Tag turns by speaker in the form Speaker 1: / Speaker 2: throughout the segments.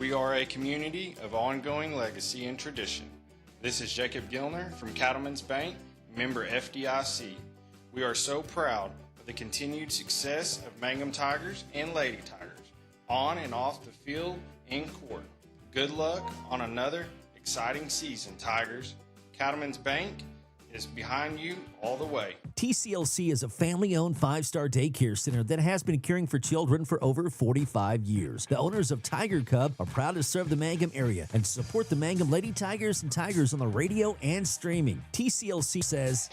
Speaker 1: We are a community of ongoing legacy and tradition. This is Jacob Gilner from Cattlemen's Bank, member FDIC. We are so proud of the continued success of Mangum Tigers and Lady Tigers, on and off the field and court. Good luck on another exciting season, Tigers. Cattlemen's Bank is behind you all the way.
Speaker 2: TCLC is a family-owned 5-star daycare center that has been caring for children for over 45 years. The owners of Tiger Cub are proud to serve the Mangum area and support the Mangum Lady Tigers and Tigers on the radio and streaming. TCLC says,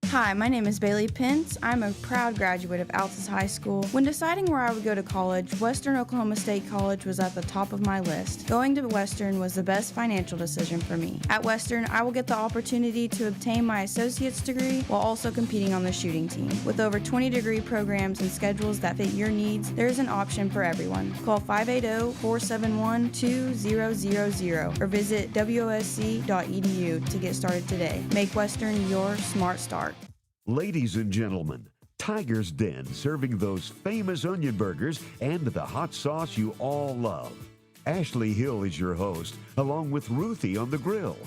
Speaker 3: Hi, my name is Bailey Pence. I'm a proud graduate of Altus High School. When deciding where I would go to college, Western Oklahoma State College was at the top of my list. Going to Western was the best financial decision for me. At Western, I will get the opportunity to obtain my associate's degree while also competing on the shooting team. With over 20 degree programs and schedules that fit your needs, there is an option for everyone. Call 580-471-2000 or visit wosc.edu to get started today. Make Western your smart start.
Speaker 4: Ladies and gentlemen, Tiger's Den, serving those famous onion burgers and the hot sauce you all love. Ashley Hill is your host, along with Ruthie on the grill.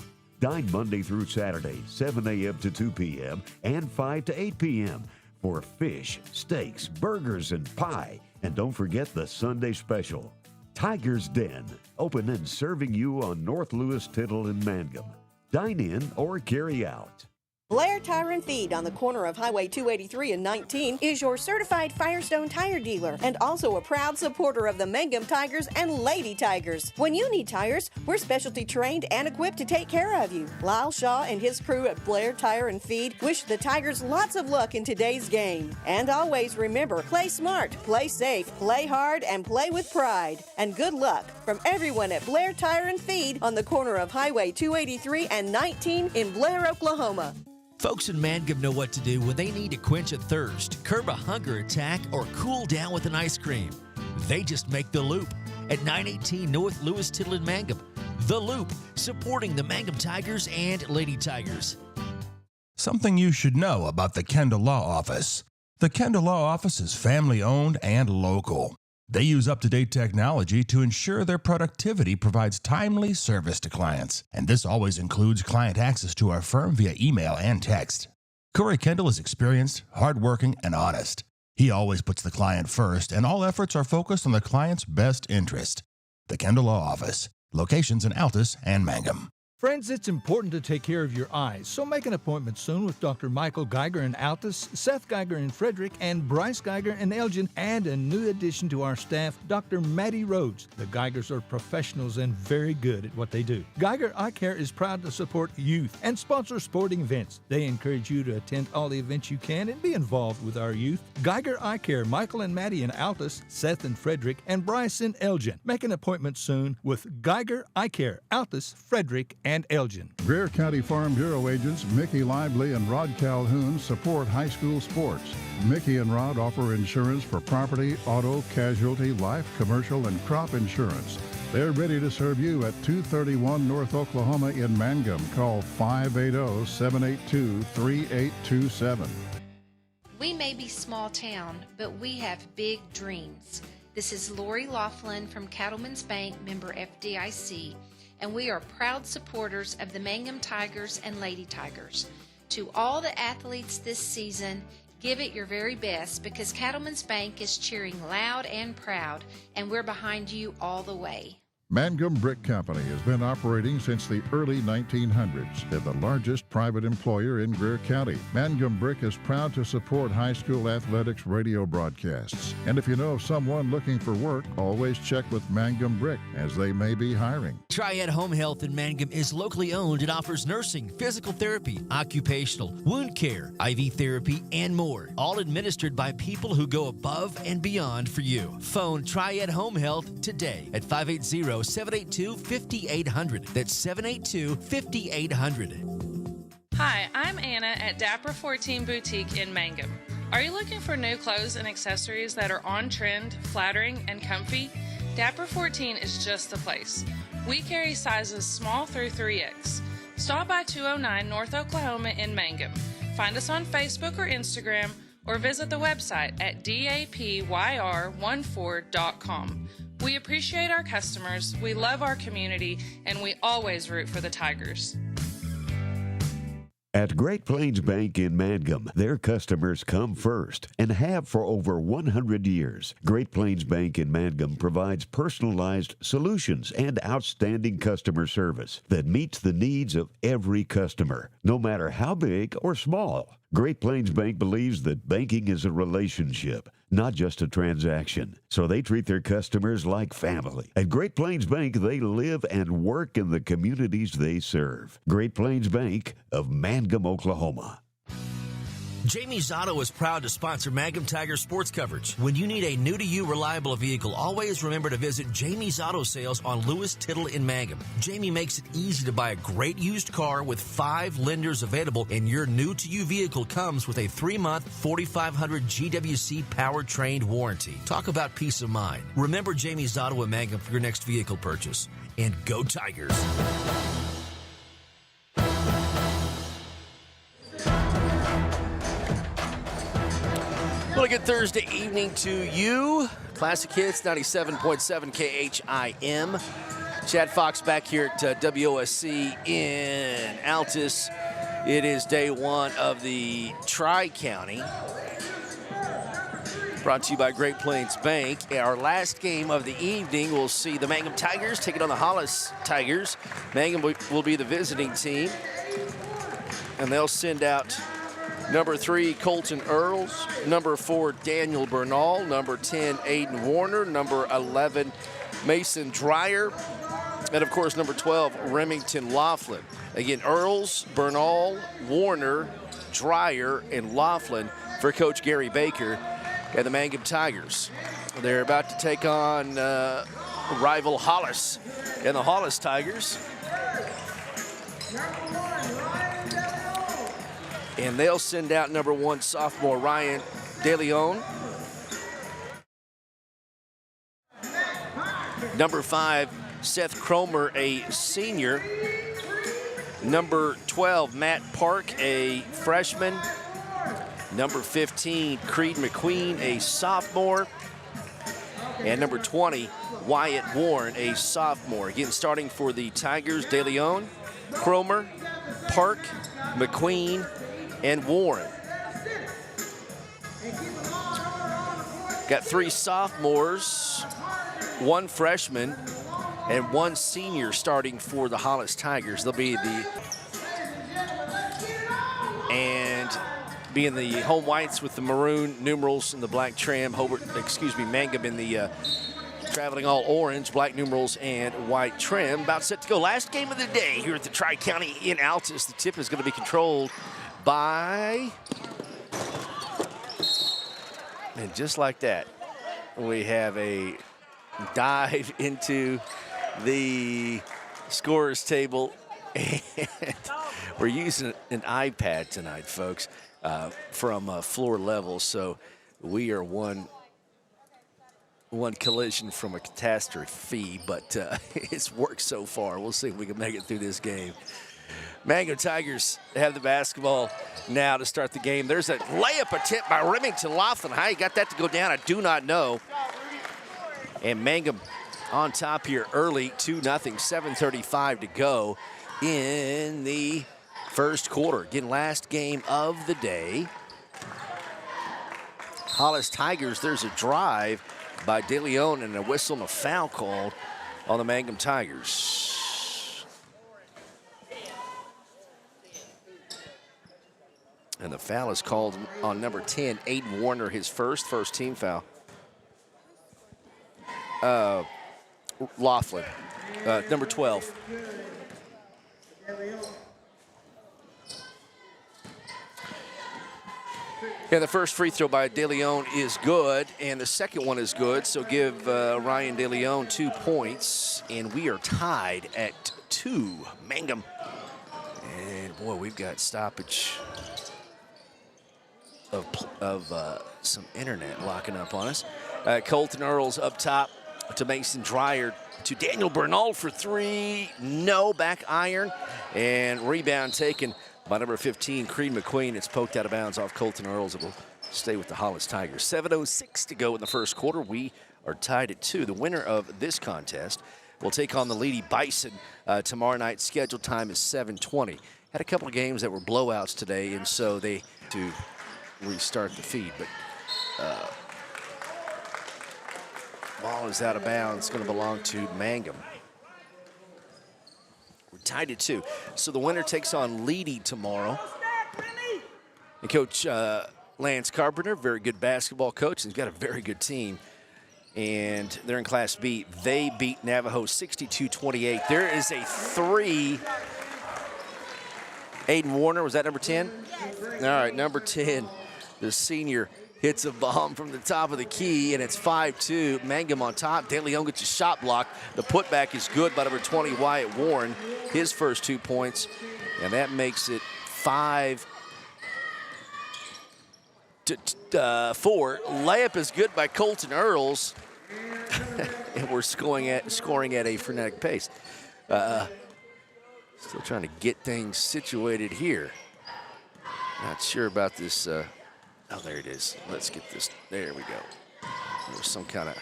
Speaker 4: Dine Monday through Saturday, 7 a.m. to 2 p.m. and 5 to 8 p.m. for fish, steaks, burgers, and pie. And don't forget the Sunday special. Tiger's Den, open and serving you on North Lewis Tittle in Mangum. Dine in or carry out.
Speaker 5: Blair Tire and Feed on the corner of Highway 283 and 19 is your certified Firestone tire dealer and also a proud supporter of the Mangum Tigers and Lady Tigers. When you need tires, we're specialty trained and equipped to take care of you. Lyle Shaw and his crew at Blair Tire and Feed wish the Tigers lots of luck in today's game. And always remember, play smart, play safe, play hard, and play with pride. And good luck from everyone at Blair Tire and Feed on the corner of Highway 283 and 19 in Blair, Oklahoma.
Speaker 2: folks in Mangum know what to do when they need to quench a thirst, curb a hunger attack, or cool down with an ice cream. They just make the Loop at 918 North Lewis Tittle in Mangum. The Loop, supporting the Mangum Tigers and Lady Tigers.
Speaker 6: Something you should know about the Kendall Law Office. The Kendall Law Office is family-owned and local. They use up-to-date technology to ensure their productivity provides timely service to clients, and this always includes client access to our firm via email and text. Corey Kendall is experienced, hardworking, and honest. He always puts the client first, and all efforts are focused on the client's best interest. The Kendall Law Office, locations in Altus and Mangum.
Speaker 7: Friends, it's important to take care of your eyes, so make an appointment soon with Dr. Michael Geiger in Altus, Seth Geiger in Frederick, and Bryce Geiger in Elgin, and a new addition to our staff, Dr. Maddie Rhodes. The Geigers are professionals and very good at what they do. Geiger Eye Care is proud to support youth and sponsor sporting events. They encourage you to attend all the events you can and be involved with our youth. Geiger Eye Care, Michael and Maddie in Altus, Seth in Frederick, and Bryce in Elgin. Make an appointment soon with Geiger Eye Care, Altus, Frederick, and Elgin.
Speaker 8: Greer County Farm Bureau agents Mickey Lively and Rod Calhoun support high school sports. Mickey and Rod offer insurance for property, auto, casualty, life, commercial, and crop insurance. They're ready to serve you at 231 North Oklahoma in Mangum. Call 580-782-3827.
Speaker 9: We may be small town, but we have big dreams. This is Lori Laughlin from Cattlemen's Bank, member FDIC, and we are proud supporters of the Mangum Tigers and Lady Tigers. To all the athletes this season, give it your very best because Cattlemen's Bank is cheering loud and proud, and we're behind you all the way.
Speaker 8: Mangum Brick Company has been operating since the early 1900s. They're the largest private employer in Greer County. Mangum Brick is proud to support high school athletics radio broadcasts. And if you know of someone looking for work, always check with Mangum Brick, as they may be hiring.
Speaker 2: Triad Home Health in Mangum is locally owned and offers nursing, physical therapy, occupational, wound care, IV therapy, and more. All administered by people who go above and beyond for you. Phone Triad Home Health today at 580-782-5800. That's 782-5800.
Speaker 10: Hi, I'm Anna at Dapper 14 Boutique in Mangum. Are you looking for new clothes and accessories that are on trend, flattering, and comfy? Dapper 14 is just the place. We carry sizes small through 3X. Stop by 209 North Oklahoma in Mangum. Find us on Facebook or Instagram, or visit the website at dapyr14.com. We appreciate our customers, we love our community, and we always root for the Tigers.
Speaker 4: At Great Plains Bank in Mangum, their customers come first and have for over 100 years. Great Plains Bank in Mangum provides personalized solutions and outstanding customer service that meets the needs of every customer, no matter how big or small. Great Plains Bank believes that banking is a relationship, not just a transaction. So they treat their customers like family. At Great Plains Bank, they live and work in the communities they serve. Great Plains Bank of Mangum, Oklahoma.
Speaker 2: Jamie's Auto is proud to sponsor Mangum Tiger sports coverage. When you need a new-to-you reliable vehicle, always remember to visit Jamie's Auto Sales on Lewis Tittle in Mangum. Jamie makes it easy to buy a great used car with 5 lenders available, and your new-to-you vehicle comes with a 3-month 4,500 GWC powertrain warranty. Talk about peace of mind. Remember Jamie's Auto in Mangum for your next vehicle purchase. And go Tigers!
Speaker 11: Well, a good Thursday evening to you. Classic Hits, 97.7 KHIM. Chad Fox back here at WOSC in Altus. It is day one of the Tri-County. Brought to you by Great Plains Bank. Our last game of the evening, we'll see the Mangum Tigers taking on the Hollis Tigers. Mangum will be the visiting team. And they'll send out number 3, Colton Earls. Number 4, Daniel Bernal. Number 10, Aiden Warner. Number 11, Mason Dreyer. And, of course, number 12, Remington Laughlin. Again, Earls, Bernal, Warner, Dreyer, and Laughlin for Coach Gary Baker and the Mangum Tigers. They're about to take on rival Hollis and the Hollis Tigers. And they'll send out number 1, sophomore Ryan DeLeon. Number 5, Seth Cromer, a senior. Number 12, Matt Park, a freshman. Number 15, Creed McQueen, a sophomore. And number 20, Wyatt Warren, a sophomore. Again, starting for the Tigers, DeLeon, Cromer, Park, McQueen, and Warren. Got 3 sophomores, 1 freshman, and 1 senior starting for the Hollis Tigers. They'll be being the home whites with the maroon numerals and the black trim. Mangum in the traveling all orange, black numerals, and white trim. About set to go. Last game of the day here at the Tri-County in Altus. The tip is going to be controlled by, and just like that, we have a dive into the scorers table, and we're using an iPad tonight, folks, from floor level, so we are one collision from a catastrophe, but it's worked so far. We'll see if we can make it through this game. Mangum Tigers have the basketball now to start the game. There's a layup attempt by Remington Laughlin. How he got that to go down, I do not know. And Mangum on top here early, 2-0, 7:35 to go in the first quarter. Again, last game of the day. Hollis Tigers, there's a drive by DeLeon and a whistle and a foul called on the Mangum Tigers. And the foul is called on number 10, Aiden Warner, his first team foul. Laughlin, number 12. And the first free throw by DeLeon is good, and the second one is good, so give Ryan DeLeon 2 points, and we are tied at 2. Mangum. And boy, we've got stoppage of some internet locking up on us. Colton Earls up top to Mason Dreyer to Daniel Bernal for 3. No, back iron, and rebound taken by number 15, Creed McQueen. It's poked out of bounds off Colton Earls. It will stay with the Hollis Tigers. 7:06 to go in the first quarter. We are tied at 2. The winner of this contest will take on the Lady Bison tomorrow night. Scheduled time is 7:20. Had a couple of games that were blowouts today, and so they to restart the feed. But ball is out of bounds. It's going to belong to Mangum. We're tied at 2. So the winner takes on Leedy tomorrow. And Coach Lance Carpenter, very good basketball coach. He's got a very good team. And they're in Class B. They beat Navajo 62-28. There is a 3. Aiden Warner, was that number 10? All right, number 10, the senior, hits a bomb from the top of the key, and it's 5-2. Mangum on top. De Leon gets a shot block. The putback is good by number 20, Wyatt Warren, his first 2 points, and that makes it 5-4. Layup is good by Colton Earls, and we're scoring at a frenetic pace. Still trying to get things situated here. Not sure about this. Oh, there it is. Let's get this. There we go. There was some kind of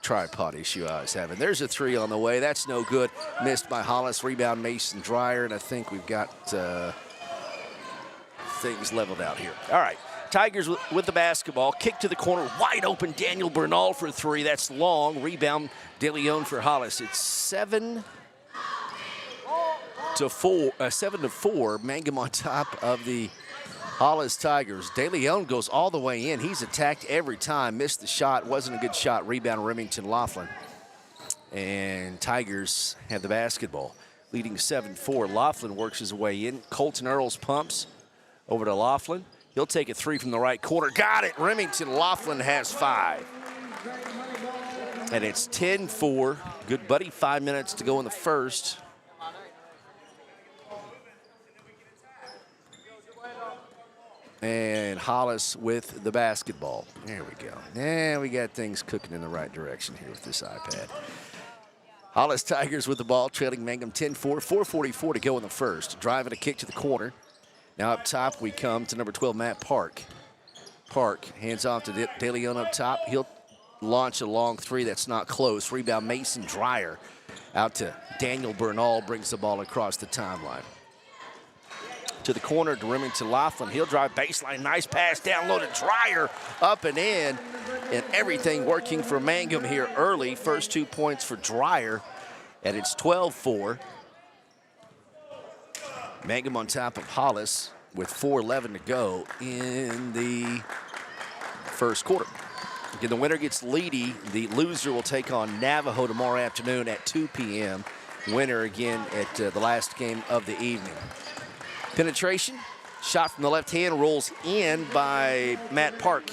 Speaker 11: tripod issue I was having. There's a 3 on the way. That's no good. Missed by Hollis. Rebound Mason Dreyer, and I think we've got things leveled out here. All right. Tigers with the basketball. Kick to the corner. Wide open. Daniel Bernal for 3. That's long. Rebound De Leon for Hollis. It's 7-4. 7-4. Mangum on top of the Hollis Tigers. De Leon goes all the way in. He's attacked every time. Missed the shot. Wasn't a good shot. Rebound Remington Laughlin. And Tigers have the basketball. Leading 7-4. Laughlin works his way in. Colton Earls pumps over to Laughlin. He'll take a 3 from the right corner. Got it. Remington Laughlin has 5. And it's 10-4. Good buddy. 5 minutes to go in the first. And Hollis with the basketball. There we go. Now we got things cooking in the right direction here with this iPad. Hollis Tigers with the ball, trailing Mangum 10-4. 4:44 to go in the first. Driving a kick to the corner. Now up top we come to number 12, Matt Park. Park hands off to De Leon up top. He'll launch a long 3 that's not close. Rebound Mason Dreyer out to Daniel Bernal, brings the ball across the timeline. To the corner to Remington Laughlin. He'll drive baseline. Nice pass down low to Dreyer. Up and in. And everything working for Mangum here early. First 2 points for Dreyer. And it's 12-4. Mangum on top of Hollis with 4:11 to go in the first quarter. Again, the winner gets Leedy. The loser will take on Navajo tomorrow afternoon at 2 p.m. Winner again at the last game of the evening. Penetration, shot from the left hand, rolls in by Matt Park.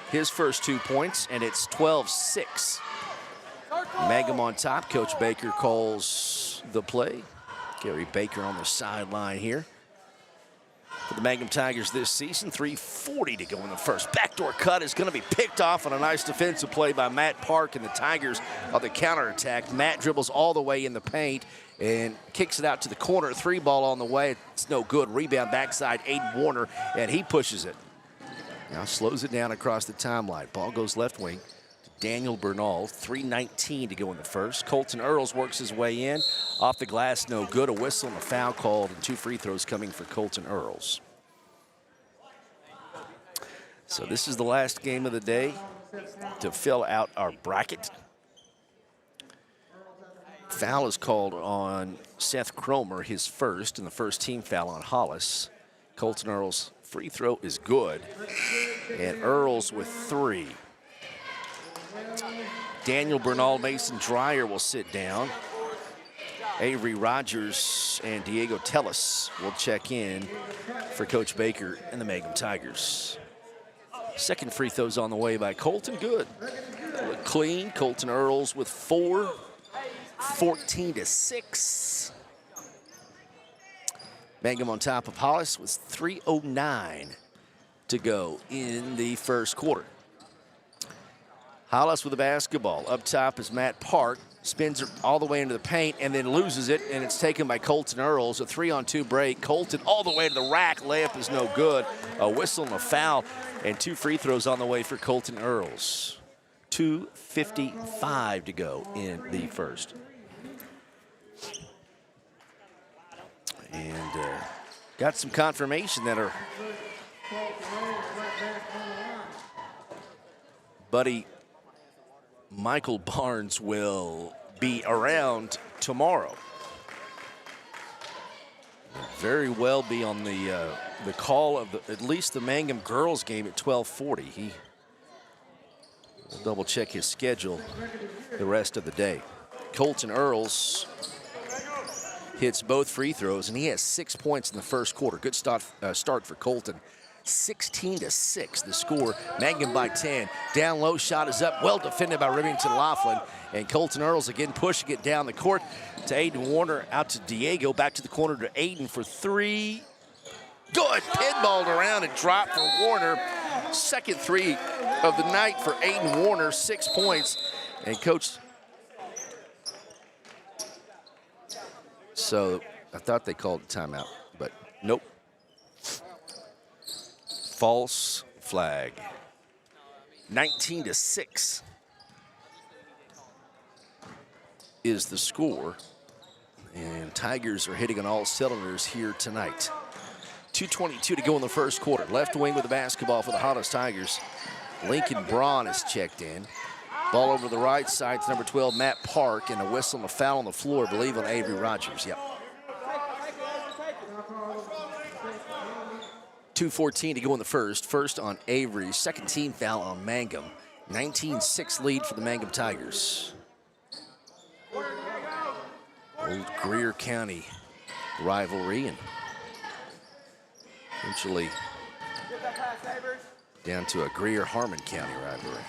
Speaker 11: His first 2 points, and it's 12-6. Mangum on top. Coach Baker calls the play. Gary Baker on the sideline here. For the Mangum Tigers this season, 3:40 to go in the first. Backdoor cut is going to be picked off on a nice defensive play by Matt Park, and the Tigers on the counterattack. Matt dribbles all the way in the paint and kicks it out to the corner. 3 ball on the way. It's no good. Rebound backside, Aiden Warner, and he pushes it. Now slows it down across the timeline. Ball goes left wing to Daniel Bernal. 3:19 to go in the first. Colton Earls works his way in. Off the glass, no good. A whistle and a foul called, and 2 free throws coming for Colton Earls. So this is the last game of the day to fill out our bracket. Foul is called on Seth Cromer, his first, and the first team foul on Hollis. Colton Earls' free throw is good, and Earls with 3. Daniel Bernal, Mason Dreyer will sit down. Avery Rogers and Diego Tellis will check in for Coach Baker and the Mangum Tigers. Second free throw's on the way by Colton. Good. Look clean. Colton Earls with 4. 14-6. Mangum on top of Hollis with 3:09 to go in the first quarter. Hollis with the basketball. Up top is Matt Park. spins it all the way into the paint and then loses it, and it's taken by Colton Earls. A 3-on-2 break. Colton all the way to the rack. Layup is no good. A whistle and a foul, and 2 free throws on the way for Colton Earls. 2:55 to go in the first. And got some confirmation that our buddy Michael Barnes will be around tomorrow. Very well be on the call of at least the Mangum girls game at 12:40. He will double check his schedule the rest of the day. Colton Earls hits both free throws, and he has 6 points in the first quarter. Good start for Colton. 16-6 the score. Mangum by 10. Down low, shot is up. Well defended by Remington Laughlin. And Colton Earls again pushing it down the court to Aiden Warner. Out to Diego. Back to the corner to Aiden for 3. Good. Pinballed around and dropped for Warner. Second 3 of the night for Aiden Warner. 6 points. And Coach... So I thought they called a timeout, but nope. False flag. 19-6 is the score. And Tigers are hitting on all cylinders here tonight. 2:22 to go in the first quarter. Left wing with the basketball for the Hollis Tigers. Lincoln Braun is checked in. Ball over the right side to number 12, Matt Park, and a whistle and a foul on the floor, I believe, on Avery Rogers. Yep. 2:14 to go in the first. First on Avery, second team foul on Mangum. 19-6 lead for the Mangum Tigers. Old Greer County rivalry, and eventually down to a Greer-Harmon County rivalry.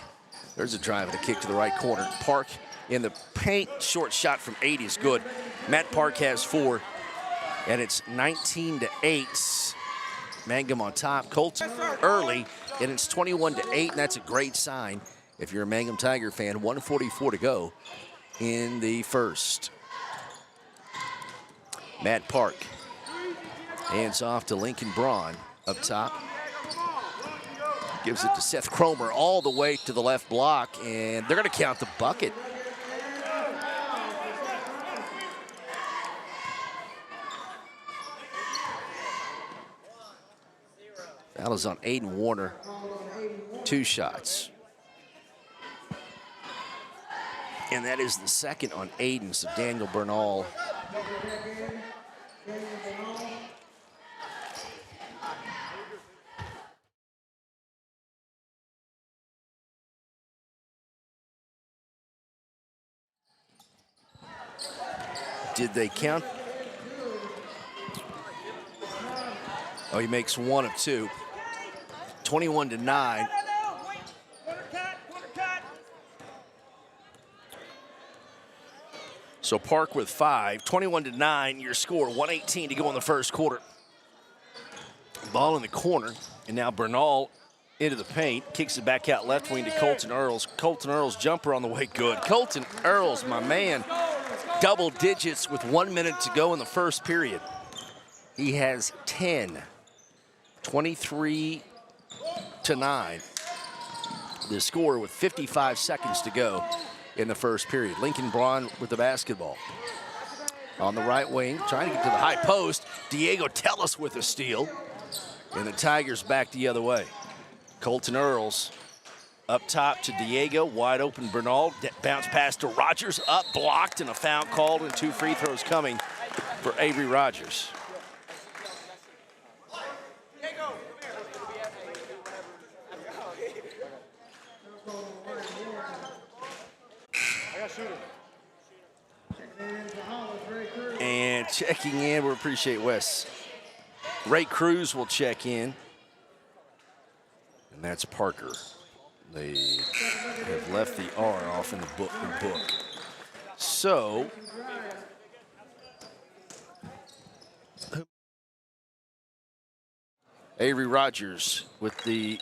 Speaker 11: There's a drive and a kick to the right corner. Park in the paint. Short shot from 80 is good. Matt Park has 4, and it's 19-8. Mangum on top. Colton early, and it's 21-8, and that's a great sign if you're a Mangum Tiger fan. 1:44 to go in the first. Matt Park hands off to Lincoln Braun up top. Gives it to Seth Cromer all the way to the left block, and they're going to count the bucket. Foul is on Aiden Warner. 2 shots. And that is the second on Aiden, so Daniel Bernal. Did they count? Oh, he makes 1 of 2. 21-9. So Park with 5. 21-9, your score. 1:18 to go in the first quarter. Ball in the corner, and now Bernal into the paint. Kicks it back out left wing to Colton Earls. Colton Earls jumper on the way good. Colton Earls, my man. Double digits with 1 minute to go in the first period. He has 10, 23-9. The score with 55 seconds to go in the first period. Lincoln Braun with the basketball. On the right wing, trying to get to the high post. Diego Tellis with a steal. And the Tigers back the other way. Colton Earls up top to Diego, wide open Bernal, bounce pass to Rogers, up blocked, and a foul called, and 2 free throws coming for Avery Rogers. And checking in, we appreciate Wes. Ray Cruz will check in, and that's Parker. They have left the R off in the book. So, Avery Rogers with the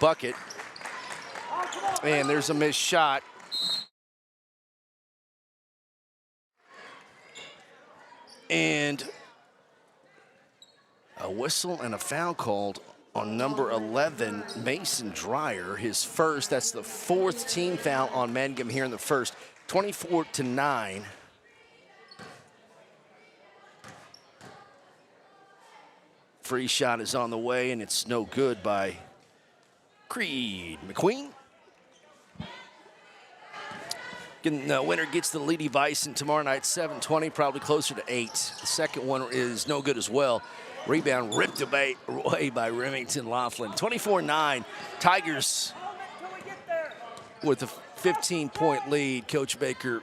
Speaker 11: bucket. And there's a missed shot. And a whistle and a foul called on number 11, Mason Dreyer, his first. That's the 4th team foul on Mangum here in the first. 24-9. Free shot is on the way, and it's no good by Creed McQueen. The winner gets the Lady Bison tomorrow night, 7:20, probably closer to 8. The second one is no good as well. Rebound ripped away by Remington Laughlin. 24-9, Tigers with a 15-point lead. Coach Baker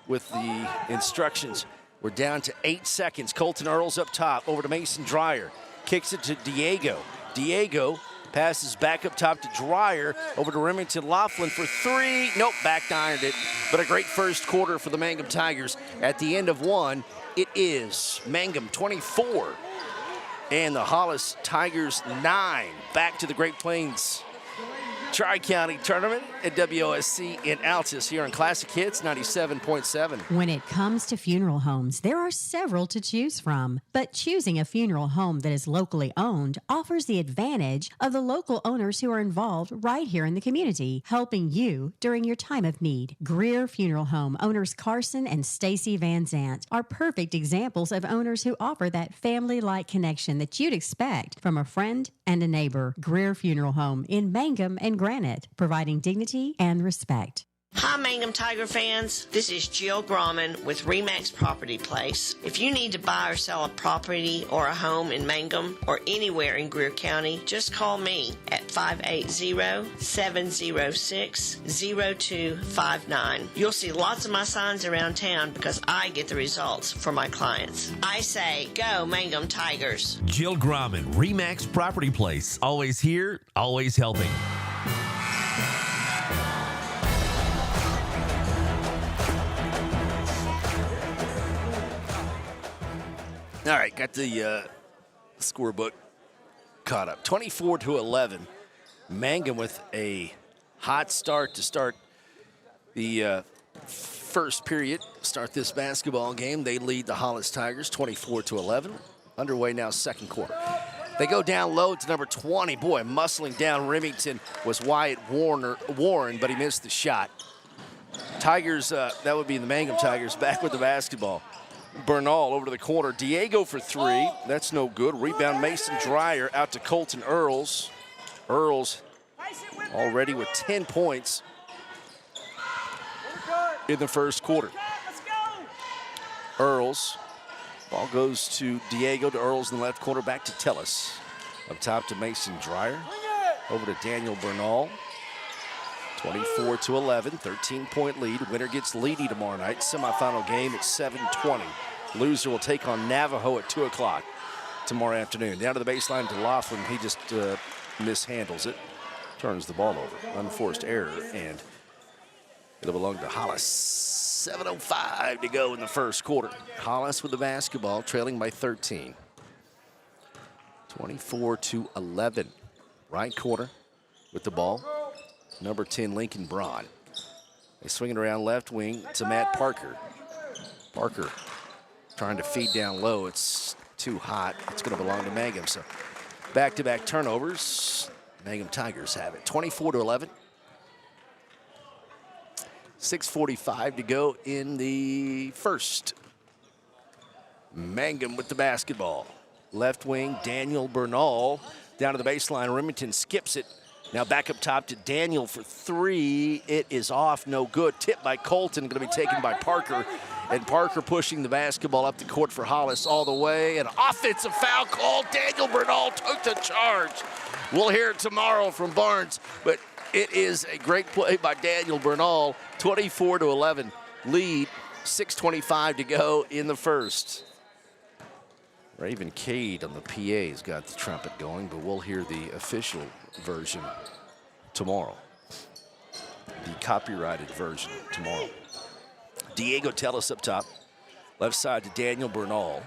Speaker 11: with the instructions. We're down to 8 seconds. Colton Earls up top, over to Mason Dreyer. Kicks it to Diego. Diego passes back up top to Dreyer, over to Remington Laughlin for 3. Nope, back ironed it. But a great first quarter for the Mangum Tigers. At the end of 1, it is Mangum 24 and the Hollis Tigers 9. Back to the Great Plains Tri-County Tournament at WOSC in Altus here on Classic Hits 97.7.
Speaker 12: When it comes to funeral homes, there are several to choose from. But choosing a funeral home that is locally owned offers the advantage of the local owners who are involved right here in the community, helping you during your time of need. Greer Funeral Home owners Carson and Stacy Van Zant are perfect examples of owners who offer that family-like connection that you'd expect from a friend and a neighbor. Greer Funeral Home in Mangum and Granite, providing dignity and respect.
Speaker 13: Hi, Mangum Tiger fans. This is Jill Grauman with RE/MAX Property Place. If you need to buy or sell a property or a home in Mangum or anywhere in Greer County, just call me at 580-706-0259. You'll see lots of my signs around town because I get the results for my clients. I say, go Mangum Tigers.
Speaker 2: Jill Grauman, RE/MAX Property Place. Always here, always helping.
Speaker 11: All right, got the scorebook caught up. 24-11. Mangum with a hot start to start the first period. Start this basketball game. They lead the Hollis Tigers 24-11. Underway now, second quarter. They go down low to number 20. Boy, muscling down Remington was Wyatt Warren, but he missed the shot. Tigers, that would be the Mangum Tigers, back with the basketball. Bernal over to the corner. Diego for 3. That's no good. Rebound Mason Dreyer out to Colton Earls. Earls already with 10 points in the first quarter. Earls. Ball goes to Diego, to Earls in the left corner. Back to Tellis. Up top to Mason Dreyer. Over to Daniel Bernal. 24-11, 13-point lead. Winner gets Leedy tomorrow night. Semifinal game at 7:20. Loser will take on Navajo at 2 o'clock tomorrow afternoon. Down to the baseline to Laughlin. He just mishandles it. Turns the ball over. Unforced error, and it'll belong to Hollis. 7:05 to go in the first quarter. Hollis with the basketball, trailing by 13. 24-11. Right corner with the ball. Number 10, Lincoln Braun. They swing it around left wing to Matt Parker. Parker trying to feed down low. It's too hot. It's going to belong to Mangum. So back-to-back turnovers. Mangum Tigers have it. 24-11. 6:45 to go in the first. Mangum with the basketball. Left wing, Daniel Bernal. Down to the baseline. Remington skips it. Now back up top to Daniel for 3. It is off, no good. Tipped by Colton, going to be taken by Parker. And Parker pushing the basketball up the court for Hollis all the way. An offensive foul call. Daniel Bernal took the charge. We'll hear it tomorrow from Barnes, but it is a great play by Daniel Bernal. 24-11 lead, 6:25 to go in the first. Raven Cade on the PA's got the trumpet going, but we'll hear the official version tomorrow. The copyrighted version tomorrow. Diego Tellis up top. Left side to Daniel Bernal.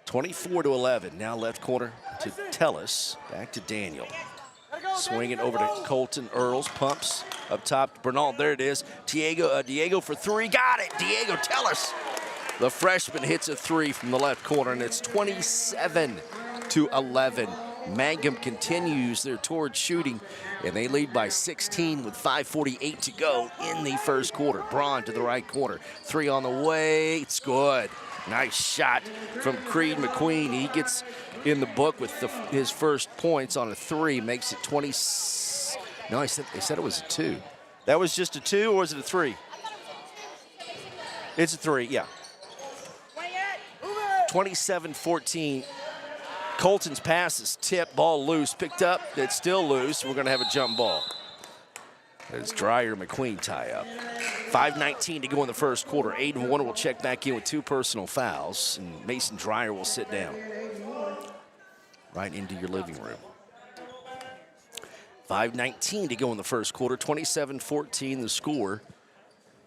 Speaker 11: 24-11. Now left corner to Tellis. Back to Daniel. Swinging over to Colton Earls, pumps up top to Bernal. There it is. Diego for three. Got it. Diego Tellis. The freshman hits a three from the left corner, and it's 27-11. Mangum continues their torch shooting, and they lead by 16 with 5:48 to go in the first quarter. Braun to the right corner. Three on the way. It's good. Nice shot from Creed McQueen. He gets in the book with his first points on a three. Makes it 20. No, they said it was a two. That was just a two, or was it a three? It's a three, yeah. 27-14. Colton's pass is tipped, ball loose, picked up. It's still loose. We're going to have a jump ball. It's Dreyer McQueen tie up. 5:19 to go in the first quarter. Aiden Warner will check back in with two personal fouls, and Mason Dreyer will sit down right into your living room. 5:19 to go in the first quarter. 27-14 the score.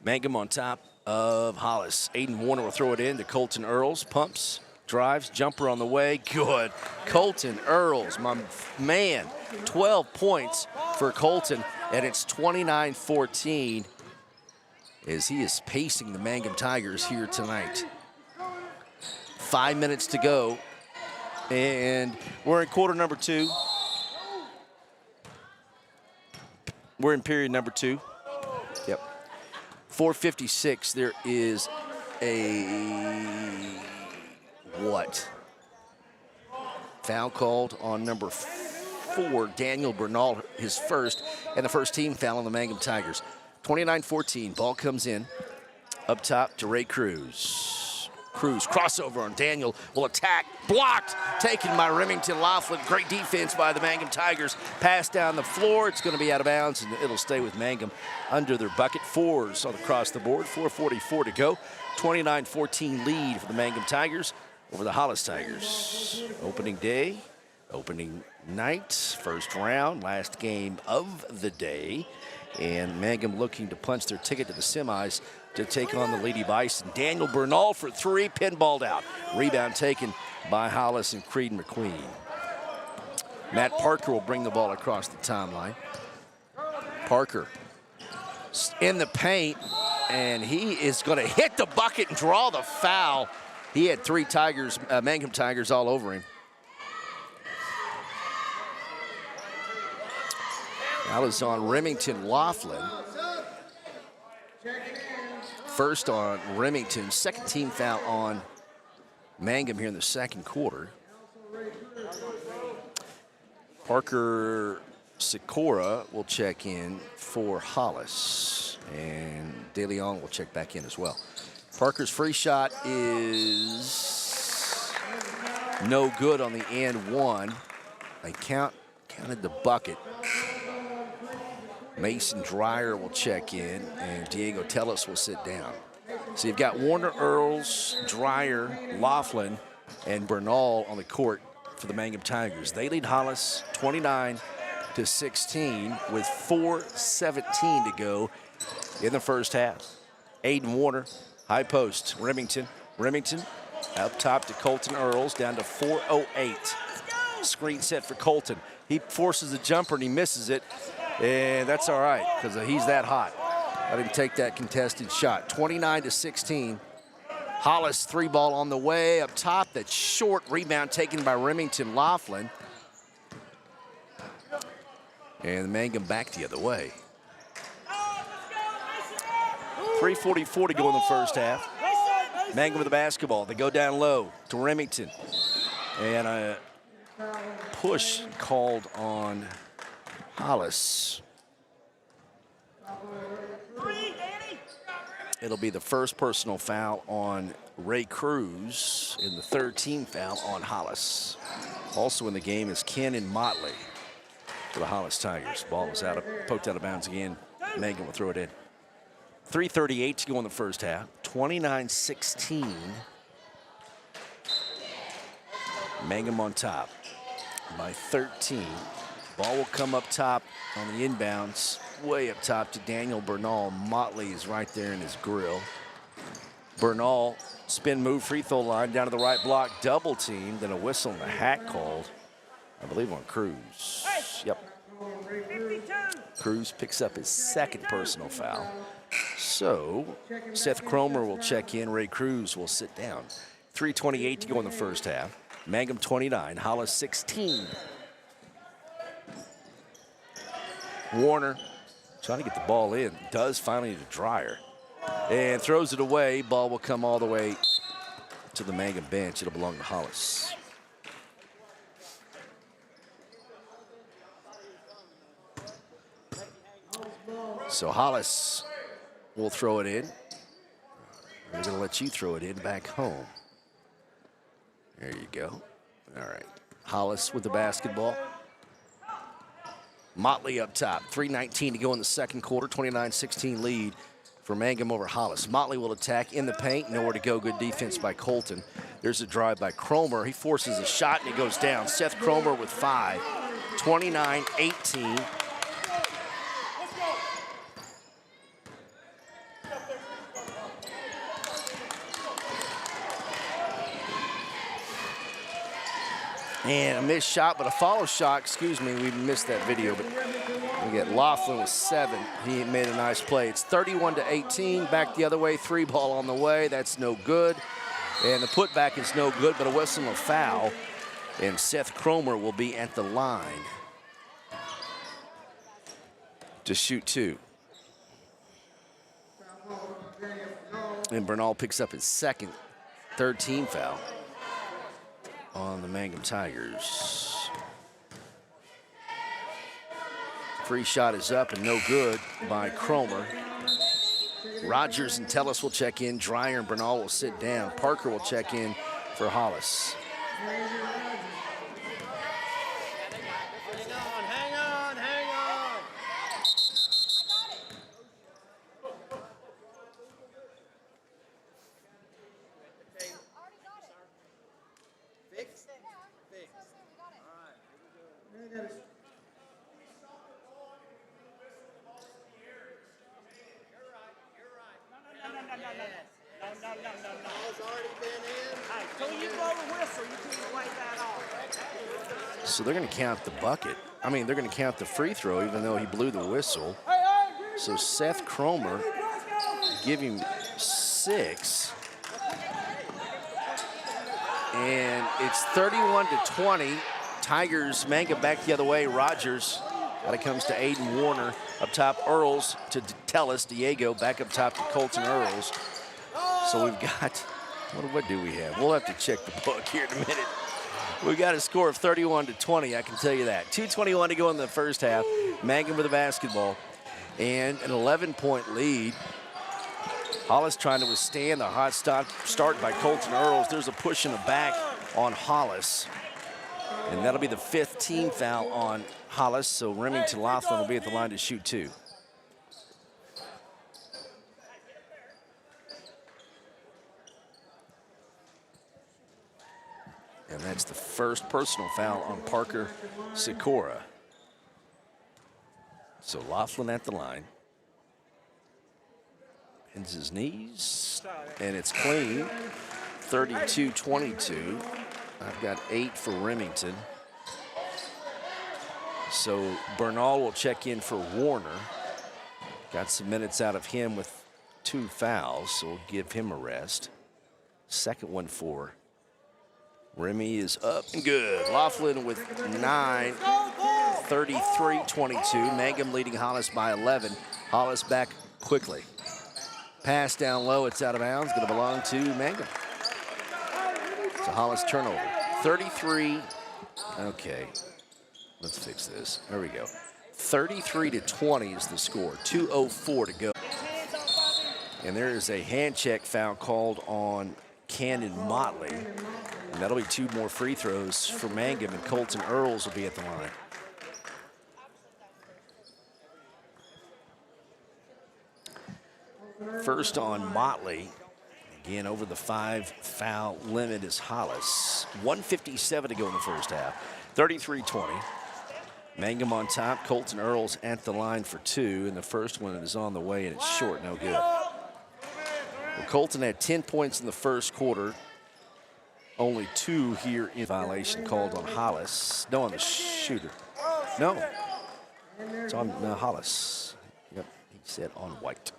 Speaker 11: Mangum on top of Hollis. Aiden Warner will throw it in to Colton Earls. Pumps, drives, jumper on the way. Good. Colton Earls, my man. 12 points for Colton, and it's 29-14 as he is pacing the Mangum Tigers here tonight. 5 minutes to go, and we're in quarter number two. We're in period number two. Yep. 4:56, there is a what? Foul called on number 4, Daniel Bernal, his first, and the first team foul on the Mangum Tigers. 29-14, ball comes in up top to Ray Cruz. Cruz, crossover on Daniel, will attack, blocked, taken by Remington Laughlin. Great defense by the Mangum Tigers. Pass down the floor, it's going to be out of bounds, and it'll stay with Mangum under their bucket. Fours across the board, 4:44 to go. 29-14 lead for the Mangum Tigers over the Hollis Tigers. Opening day, opening night, first round, last game of the day. And Mangum looking to punch their ticket to the semis to take on the Lady Bison. Daniel Bernal for three, pinballed out. Rebound taken by Hollis and Creed McQueen. Matt Parker will bring the ball across the timeline. Parker in the paint, and he is going to hit the bucket and draw the foul. He had three Tigers, Mangum Tigers all over him. That was on Remington Laughlin. First on Remington, second team foul on Mangum here in the second quarter. Parker Sikora will check in for Hollis, and De Leon will check back in as well. Parker's free shot is no good on the and one. They counted the bucket. Mason Dreyer will check in, and Diego Tellis will sit down. So you've got Warner, Earls, Dreyer, Laughlin, and Bernal on the court for the Mangum Tigers. They lead Hollis 29-16 with 4:17 to go in the first half. Aiden Warner, high post, Remington. Remington up top to Colton Earls, down to 4:08. Screen set for Colton. He forces the jumper and he misses it. And that's all right, because he's that hot. Let him take that contested shot. 29-16. Hollis, three ball on the way up top. That short rebound taken by Remington Laughlin. And the Mangum back the other way. 3:44 to go in the first half. Mangum with the basketball. They go down low to Remington. And a push called on Hollis. It'll be the first personal foul on Ray Cruz and the third team foul on Hollis. Also in the game is Ken Motley for the Hollis Tigers. Ball was poked out of bounds again. Mangum will throw it in. 3:38 to go in the first half. 29-16. Mangum on top by 13. Ball will come up top on the inbounds, way up top to Daniel Bernal. Motley is right there in his grill. Bernal, spin move, free throw line, down to the right block, double team, then a whistle and a hat called, I believe, on Cruz. Yep. Cruz picks up his second personal foul. So Seth Cromer will check in. Ray Cruz will sit down. 3:28 to go in the first half. Mangum 29, Hollis 16. Warner trying to get the ball in. Does finally to Dreyer. And throws it away. Ball will come all the way to the Mangum bench. It'll belong to Hollis. So Hollis will throw it in. We're going to let you throw it in back home. There you go. All right. Hollis with the basketball. Motley up top. 3:19 to go in the second quarter. 29-16 lead for Mangum over Hollis. Motley will attack in the paint. Nowhere to go. Good defense by Colton. There's a drive by Cromer. He forces a shot and it goes down. Seth Cromer with 5. 29-18. And a missed shot, but a follow shot. Excuse me, we missed that video, but we get Laughlin with 7. He made a nice play. It's 31-18. Back the other way. 3 ball on the way. That's no good. And the putback is no good, but a whistle and a foul. And Seth Cromer will be at the line to shoot 2. And Bernal picks up his second, third team foul on the Mangum Tigers. Free shot is up and no good by Cromer. Rogers and Tellis will check in. Dreyer and Bernal will sit down. Parker will check in for Hollis. So they're going to count the bucket. I mean, they're going to count the free throw, even though he blew the whistle. So Seth Cromer give him 6. And it's 31-20. Tigers, Mangum back the other way. Rogers, out it comes to Aiden Warner. Up top, Earls to Tellis. Diego back up top to Colton Earls. So we've got, what do we have? We'll have to check the book here in a minute. We got a score of 31-20, I can tell you that. 2:21 to go in the first half. Mangum with the basketball. And an 11-point lead. Hollis trying to withstand the hot start by Colton Earls. There's a push in the back on Hollis. And that'll be the 5th team foul on Hollis. So Remington Laughlin will be at the line to shoot 2. And that's the first personal foul on Parker Sikora. So Laughlin at the line. Bends his knees, and it's clean. 32-22. I've got 8 for Remington. So Bernal will check in for Warner. Got some minutes out of him with 2 fouls, so we'll give him a rest. Second one for Remy is up and good. Laughlin with 9, 33-22. Mangum leading Hollis by 11. Hollis back quickly. Pass down low, it's out of bounds. Gonna belong to Mangum. It's a Hollis turnover. 33, okay. Let's fix this, there we go. 33-20 is the score, 2:04 to go. And there is a hand check foul called on Cannon Motley. And that'll be 2 more free throws for Mangum, and Colton Earls will be at the line. First on Motley. Again, over the 5-foul limit is Hollis. 1:57 to go in the first half. 33-20. Mangum on top. Colton Earls at the line for 2. And the first one is on the way, and it's short, no good. Well, Colton had 10 points in the first quarter. Only 2 here in violation called on Hollis. No, on the shooter. No. It's on Hollis. Yep, he said on white.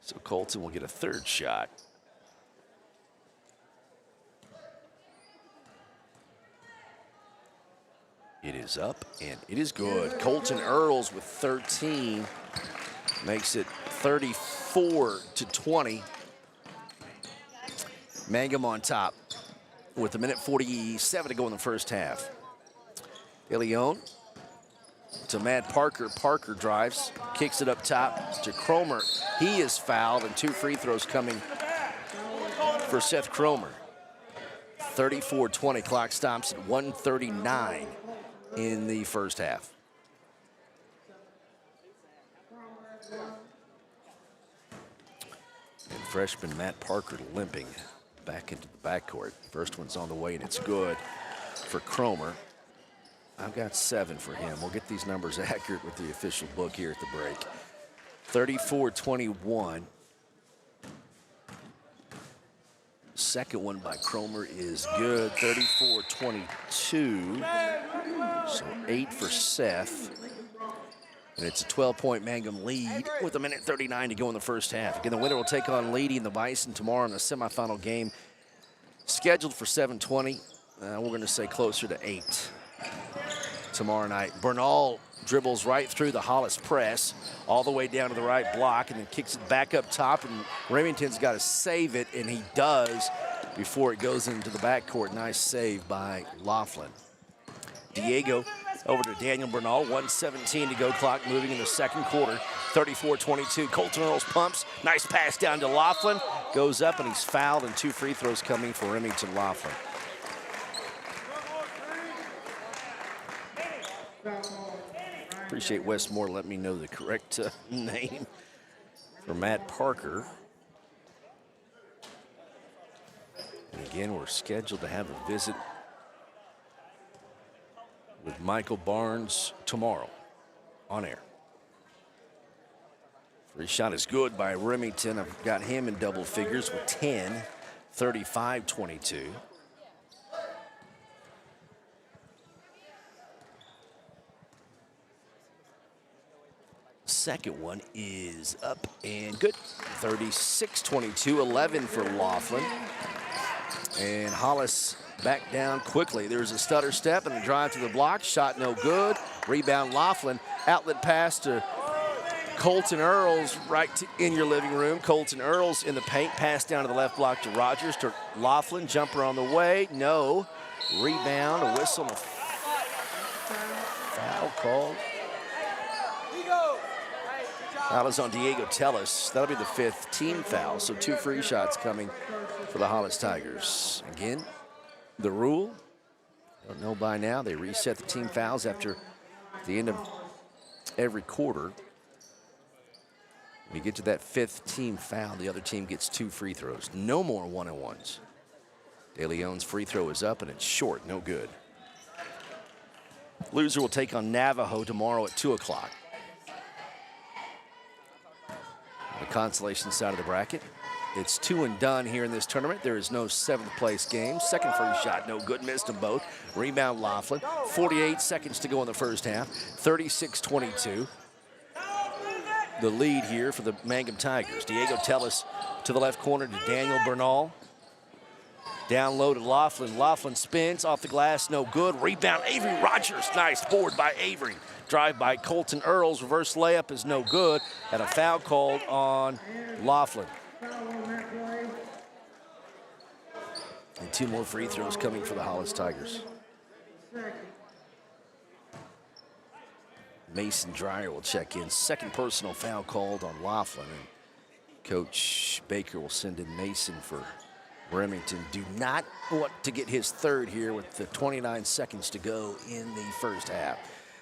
Speaker 11: So Colton will get a third shot. It is up, and it is good. Colton Earls with 13 makes it 34-20. Mangum on top with a minute 47 to go in the first half. De Leon to Matt Parker. Parker drives, kicks it up top to Cromer. He is fouled, and 2 free throws coming for Seth Cromer. 34-20, clock stops at 1:39 in the first half. And freshman Matt Parker limping back into the backcourt. First one's on the way, and it's good for Cromer. I've got 7 for him. We'll get these numbers accurate with the official book here at the break. 34-21. Second one by Cromer is good. 34-22. So 8 for Seth. And it's a 12-point Mangum lead with a minute 39 to go in the first half. Again, the winner will take on Lady and the Bison tomorrow in a semifinal game scheduled for 7:20. We're going to say closer to 8 tomorrow night. Bernal dribbles right through the Hollis press, all the way down to the right block, and then kicks it back up top, and Remington's got to save it, and he does before it goes into the backcourt. Nice save by Laughlin. Diego over to Daniel Bernal, 1:17 to go, clock moving in the second quarter. 34-22, Colton Earls pumps, nice pass down to Laughlin, goes up, and he's fouled, and 2 free throws coming for Remington Laughlin. Appreciate Wes Moore letting me know the correct name for Matt Parker. And again, we're scheduled to have a visit with Michael Barnes tomorrow on air. Free shot is good by Remington. I've got him in double figures with 10, 35-22. Second one is up and good. 36-22, 11 for Laughlin. And Hollis back down quickly. There's a stutter step and a drive to the block. Shot no good. Rebound Laughlin. Outlet pass to Colton Earls right in your living room. Colton Earls in the paint. Pass down to the left block to Rogers. To Laughlin. Jumper on the way. No. Rebound. A whistle. A foul called. Foul is on Diego Tellis. That'll be the 5th team foul. So 2 free shots coming for the Hollis Tigers. Again, the rule, don't know by now, they reset the team fouls after the end of every quarter. When you get to that 5th team foul, the other team gets 2 free throws. No more 1-on-1s. De Leon's free throw is up, and it's short, no good. Loser will take on Navajo tomorrow at 2 o'clock. The consolation side of the bracket. It's 2 and done here in this tournament. There is no 7th place game. Second free shot, no good, missed them both. Rebound Laughlin. 48 seconds to go in the first half. 36-22. The lead here for the Mangum Tigers. Diego Tellis to the left corner to Daniel Bernal. Down low to Laughlin. Laughlin spins off the glass, no good. Rebound, Avery Rogers. Nice board by Avery. Drive by Colton Earls. Reverse layup is no good. And a foul called on Laughlin. And 2 more free throws coming for the Hollis Tigers. Mason Dreyer will check in. Second personal foul called on Laughlin. And Coach Baker will send in Mason for Remington. Do not want to get his 3rd here with the 29 seconds to go in the first half.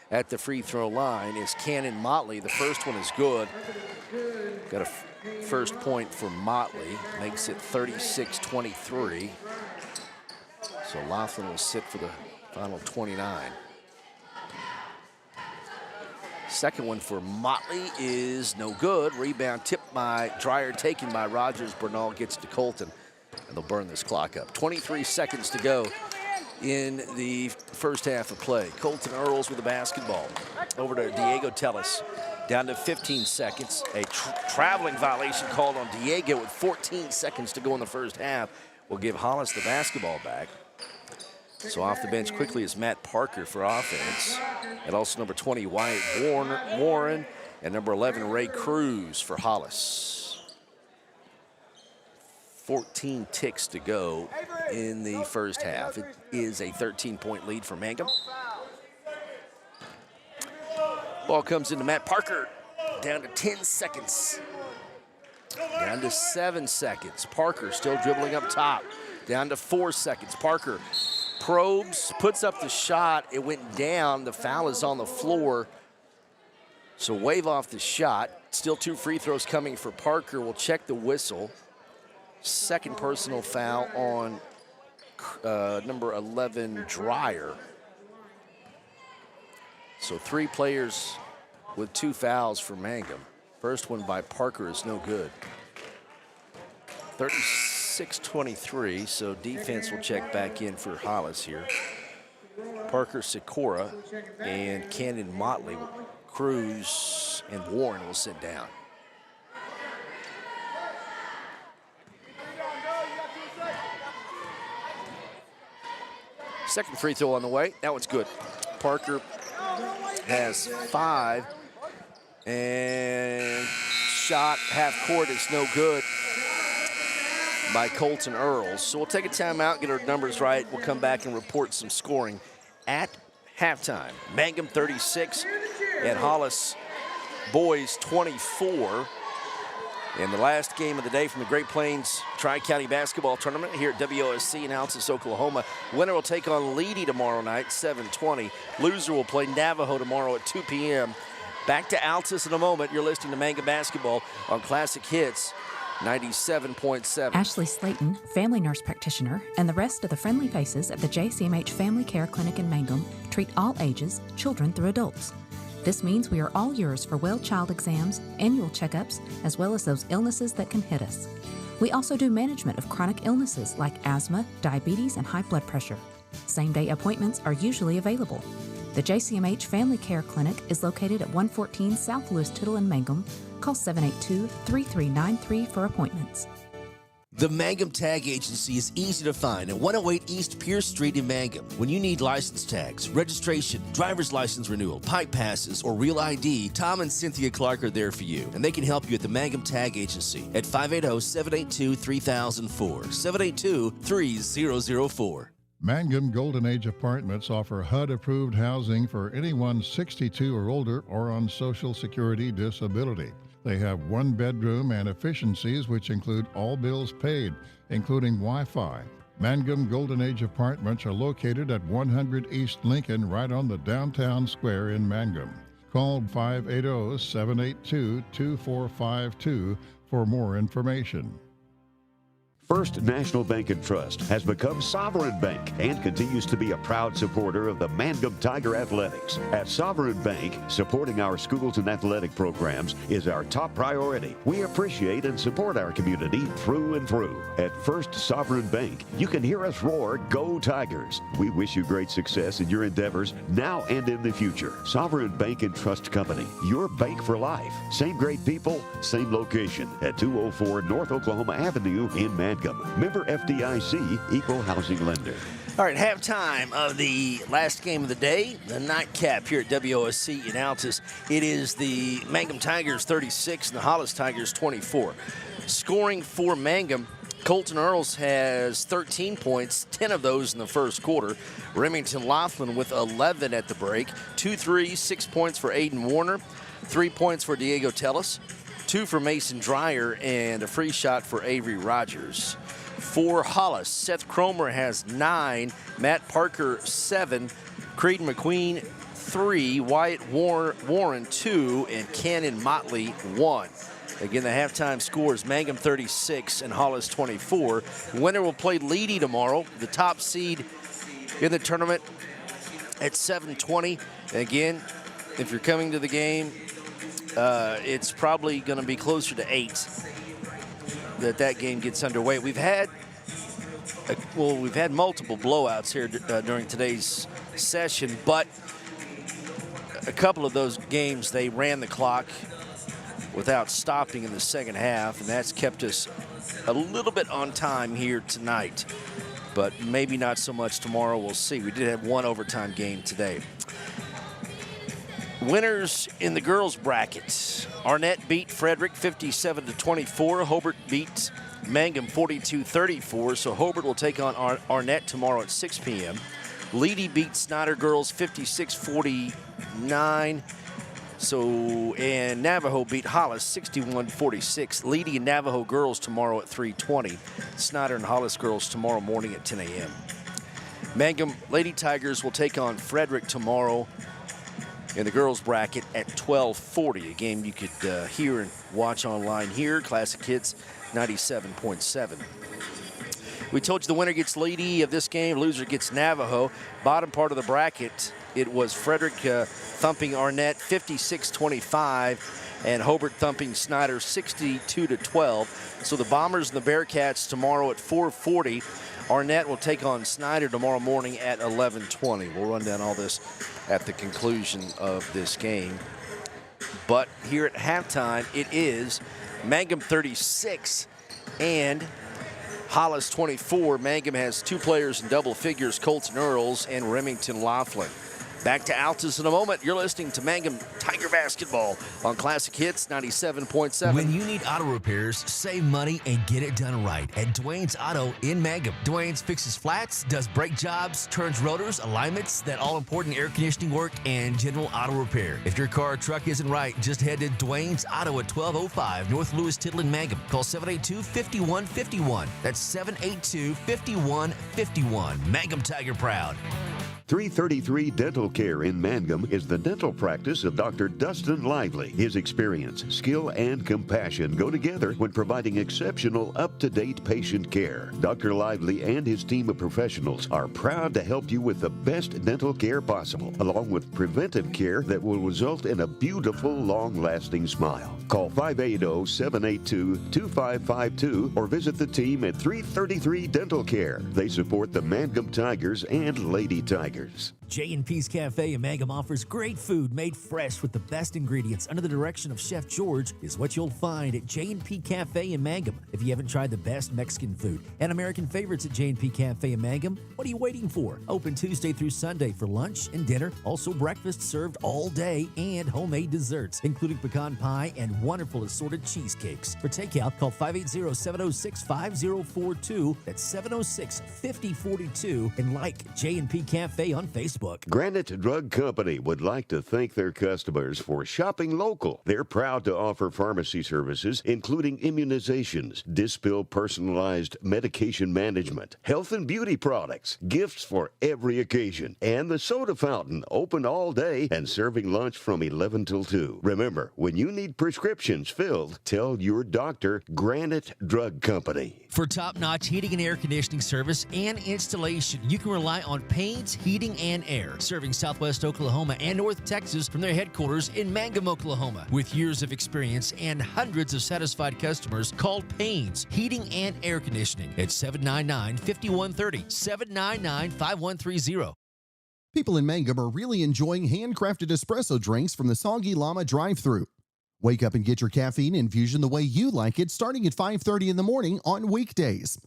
Speaker 11: At the free throw line is Cannon Motley. The first one is good. Got a first point for Motley. Makes it 36-23. So Laughlin will sit for the final 29. Second one for Motley is no good. Rebound tipped by Dreyer, taken by Rogers. Bernal gets to Colton, and they'll burn this clock up. 23 seconds to go in the first half of play. Colton Earls with the basketball. Over to Diego Tellis. Down to 15 seconds. A traveling violation called on Diego with 14 seconds to go in the first half. Will give Hollis the basketball back. So off the bench quickly is Matt Parker for offense. And also number 20, Wyatt Warren. And number 11, Ray Cruz for Hollis. 14 ticks to go in the first half. It is a 13-point lead for Mangum. Ball comes into Matt Parker. Down to 10 seconds. Down to 7 seconds. Parker still dribbling up top. Down to 4 seconds. Parker probes, puts up the shot. It went down. The foul is on the floor. So wave off the shot. Still 2 free throws coming for Parker. We'll check the whistle. Second personal foul on number 11, Dreyer. So 3 players with 2 fouls for Mangum. First one by Parker is no good. 36-23, so defense will check back in for Hollis here. Parker, Sikora, and Cannon Motley, Cruz, and Warren will sit down. Second free throw on the way. That one's good. Parker has 5. And shot half court is no good by Colton Earls. So we'll take a timeout, get our numbers right. We'll come back and report some scoring at halftime. Mangum 36 and Hollis boys 24. And the last game of the day from the Great Plains Tri-County Basketball Tournament here at WOSC in Altus, Oklahoma. Winner will take on Leedy tomorrow night, 7:20. Loser will play Navajo tomorrow at 2 p.m. Back to Altus in a moment. You're listening to Mangum Basketball on Classic Hits 97.7.
Speaker 14: Ashley Slayton, family nurse practitioner, and the rest of the friendly faces at the JCMH Family Care Clinic in Mangum treat all ages, children through adults. This means we are all yours for well child exams, annual checkups, as well as those illnesses that can hit us. We also do management of chronic illnesses like asthma, diabetes, and high blood pressure. Same-day appointments are usually available. The JCMH Family Care Clinic is located at 114 South Lewis Tittle in Mangum. Call 782-3393 for appointments.
Speaker 11: The Mangum Tag Agency is easy to find at 108 East Pierce Street in Mangum. When you need license tags, registration, driver's license renewal, pipe passes, or real ID, Tom and Cynthia Clark are there for you, and they can help you at the Mangum Tag Agency at 580-782-3004, 782-3004.
Speaker 8: Mangum Golden Age Apartments offer HUD-approved housing for anyone 62 or older or on Social Security disability. They have 1 bedroom and efficiencies which include all bills paid, including Wi-Fi. Mangum Golden Age Apartments are located at 100 East Lincoln, right on the downtown square in Mangum. Call 580-782-2452 for more information.
Speaker 4: First National Bank and Trust has become Sovereign Bank and continues to be a proud supporter of the Mangum Tiger Athletics. At Sovereign Bank, supporting our schools and athletic programs is our top priority. We appreciate and support our community through and through. At First Sovereign Bank, you can hear us roar, "Go Tigers!" We wish you great success in your endeavors now and in the future. Sovereign Bank and Trust Company, your bank for life. Same great people, same location at 204 North Oklahoma Avenue in Mangum. Member FDIC, Equal Housing Lender.
Speaker 11: All right, halftime of the last game of the day, the nightcap here at WOSC in Altus. It is the Mangum Tigers 36 and the Hollis Tigers 24. Scoring for Mangum, Colton Earls has 13 points, 10 of those in the first quarter. Remington Laughlin with 11 at the break. 2 threes, 6 points for Aiden Warner, 3 points for Diego Tellis, 2 for Mason Dreyer, and a free shot for Avery Rogers. For Hollis, Seth Cromer has 9, Matt Parker 7, Creedon McQueen 3, Wyatt Warren 2, and Cannon Motley 1. Again, the halftime score is Mangum 36 and Hollis 24. Winner will play Leedy tomorrow, the top seed in the tournament at 7:20. Again, if you're coming to the game, it's probably going to be closer to 8 that game gets underway. We've had well, we've had multiple blowouts here during today's session, but a couple of those games, they ran the clock without stopping in the second half, and that's kept us a little bit on time here tonight, but maybe not so much tomorrow. We'll see. We did have one overtime game today. Winners in the girls bracket. Arnett beat Frederick 57-24. Hobart beat Mangum 42-34. So Hobart will take on Arnett tomorrow at 6 p.m. Leedy beat Snyder girls 56-49. And Navajo beat Hollis 61-46. Leedy and Navajo girls tomorrow at 3:20. Snyder and Hollis girls tomorrow morning at 10 a.m. Mangum Lady Tigers will take on Frederick tomorrow in the girls bracket at 12:40. A game you could hear and watch online here. Classic Hits 97.7. We told you the winner gets Leedy of this game, loser gets Navajo. Bottom part of the bracket, it was Frederick thumping Arnett 56-25 and Hobart thumping Snyder 62-12. So the Bombers and the Bearcats tomorrow at 4:40. Arnett will take on Snyder tomorrow morning at 11:20. We'll run down all this at the conclusion of this game. But here at halftime, it is Mangum 36 and Hollis 24. Mangum has two players in double figures, Colton Earls and Remington Laughlin. Back to Altus in a moment. You're listening to Mangum Tiger Basketball on Classic Hits 97.7.
Speaker 2: When you need auto repairs, save money and get it done right at Dwayne's Auto in Mangum. Dwayne's fixes flats, does brake jobs, turns rotors, alignments, that all-important air conditioning work, and general auto repair. If your car or truck isn't right, just head to Dwayne's Auto at 1205 North Lewis Tittle in Mangum. Call 782-5151. That's 782-5151. Mangum Tiger proud.
Speaker 4: 333 Dental Care in Mangum is the dental practice of Dr. Dustin Lively. His experience, skill, and compassion go together when providing exceptional, up-to-date patient care. Dr. Lively and his team of professionals are proud to help you with the best dental care possible, along with preventive care that will result in a beautiful, long-lasting smile. Call 580-782-2552 or visit the team at 333 Dental Care. They support the Mangum Tigers and Lady Tigers.
Speaker 2: J&P's Cafe in Mangum offers great food made fresh with the best ingredients under the direction of Chef George is what you'll find at J&P Cafe in Mangum. If you haven't tried the best Mexican food and American favorites at J&P Cafe in Mangum, what are you waiting for? Open Tuesday through Sunday for lunch and dinner. Also breakfast served all day and homemade desserts, including pecan pie and wonderful assorted cheesecakes. For takeout, call 580-706-5042. That's 706-5042 and like J&P Cafe on Facebook.
Speaker 4: Granite Drug Company would like to thank their customers for shopping local. They're proud to offer pharmacy services, including immunizations, Dispill personalized medication management, health and beauty products, gifts for every occasion, and the soda fountain open all day and serving lunch from 11 till 2. Remember, when you need prescriptions filled, tell your doctor Granite Drug Company.
Speaker 2: For top-notch heating and air conditioning service and installation, you can rely on Payne's Heating and Air, serving Southwest Oklahoma and North Texas from their headquarters in Mangum, Oklahoma. With years of experience and hundreds of satisfied customers, call Payne's Heating and Air Conditioning at 799-5130, 799-5130.
Speaker 15: People in Mangum are really enjoying handcrafted espresso drinks from the Soggy Llama drive-thru. Wake up and get your caffeine infusion the way you like it, starting at 5:30 in the morning on weekdays.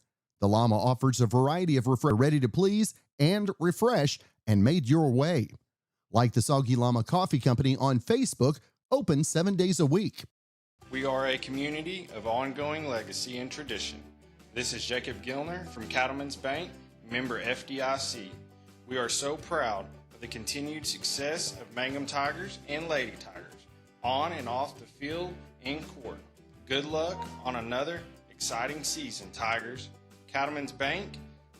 Speaker 15: The Llama offers a variety of ready to please and refresh and made your way. Like the Soggy Llama Coffee Company on Facebook, open 7 days a week.
Speaker 1: We are a community of ongoing legacy and tradition. This is Jacob Gilner from Cattlemen's Bank, member FDIC. We are so proud of the continued success of Mangum Tigers and Lady Tigers, on and off the field and court. Good luck on another exciting season, Tigers. Cattlemen's Bank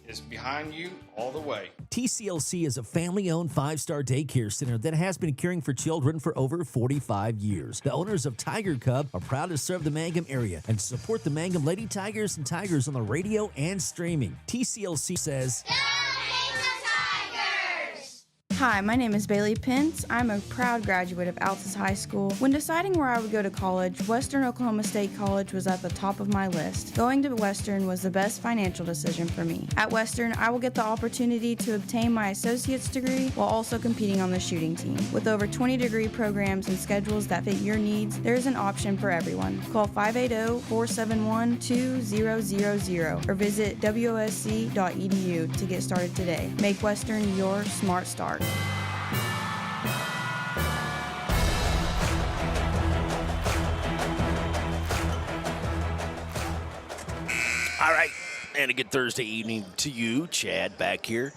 Speaker 1: is behind you all the way.
Speaker 2: TCLC is a family-owned 5-star daycare center that has been caring for children for over 45 years. The owners of Tiger Cub are proud to serve the Mangum area and support the Mangum Lady Tigers and Tigers on the radio and streaming. TCLC says,
Speaker 3: Hi, my name is Bailey Pence. I'm a proud graduate of Altus High School. When deciding where I would go to college, Western Oklahoma State College was at the top of my list. Going to Western was the best financial decision for me. At Western, I will get the opportunity to obtain my associate's degree while also competing on the shooting team. With over 20 degree programs and schedules that fit your needs, there is an option for everyone. Call 580-471-2000 or visit wosc.edu to get started today. Make Western your smart start.
Speaker 11: All right, and a good Thursday evening to you, Chad, back here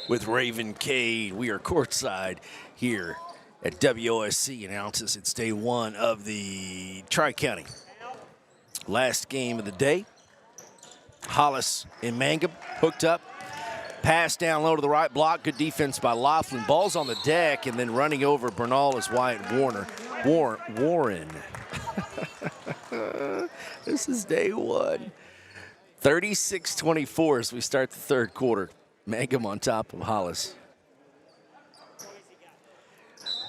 Speaker 11: with Raven Cade. We are courtside here at WOSC announces it's day one of the Tri-County. Last game of the day. Hollis and Mangum hooked up. Pass down low to the right block. Good defense by Laughlin. Ball's on the deck, and then running over Bernal is Wyatt Warren. This is day one. 36-24 as we start the third quarter. Mangum on top of Hollis.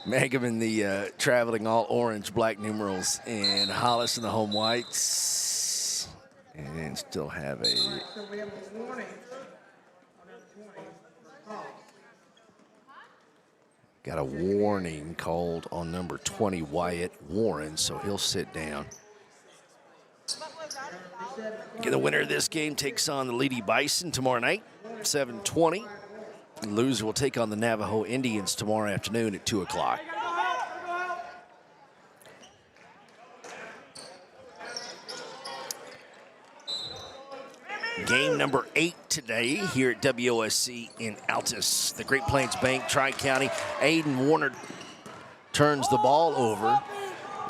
Speaker 11: Mangum in the traveling all orange black numerals, and Hollis in the home whites. And still have a got a warning called on number 20, Wyatt Warren, so he'll sit down. The winner of this game takes on the Lady Bison tomorrow night, 7:20. The loser will take on the Navajo Indians tomorrow afternoon at 2 o'clock. Game number 8 today here at WOSC in Altus. The Great Plains Bank Tri-County. Aiden Warner turns the ball over.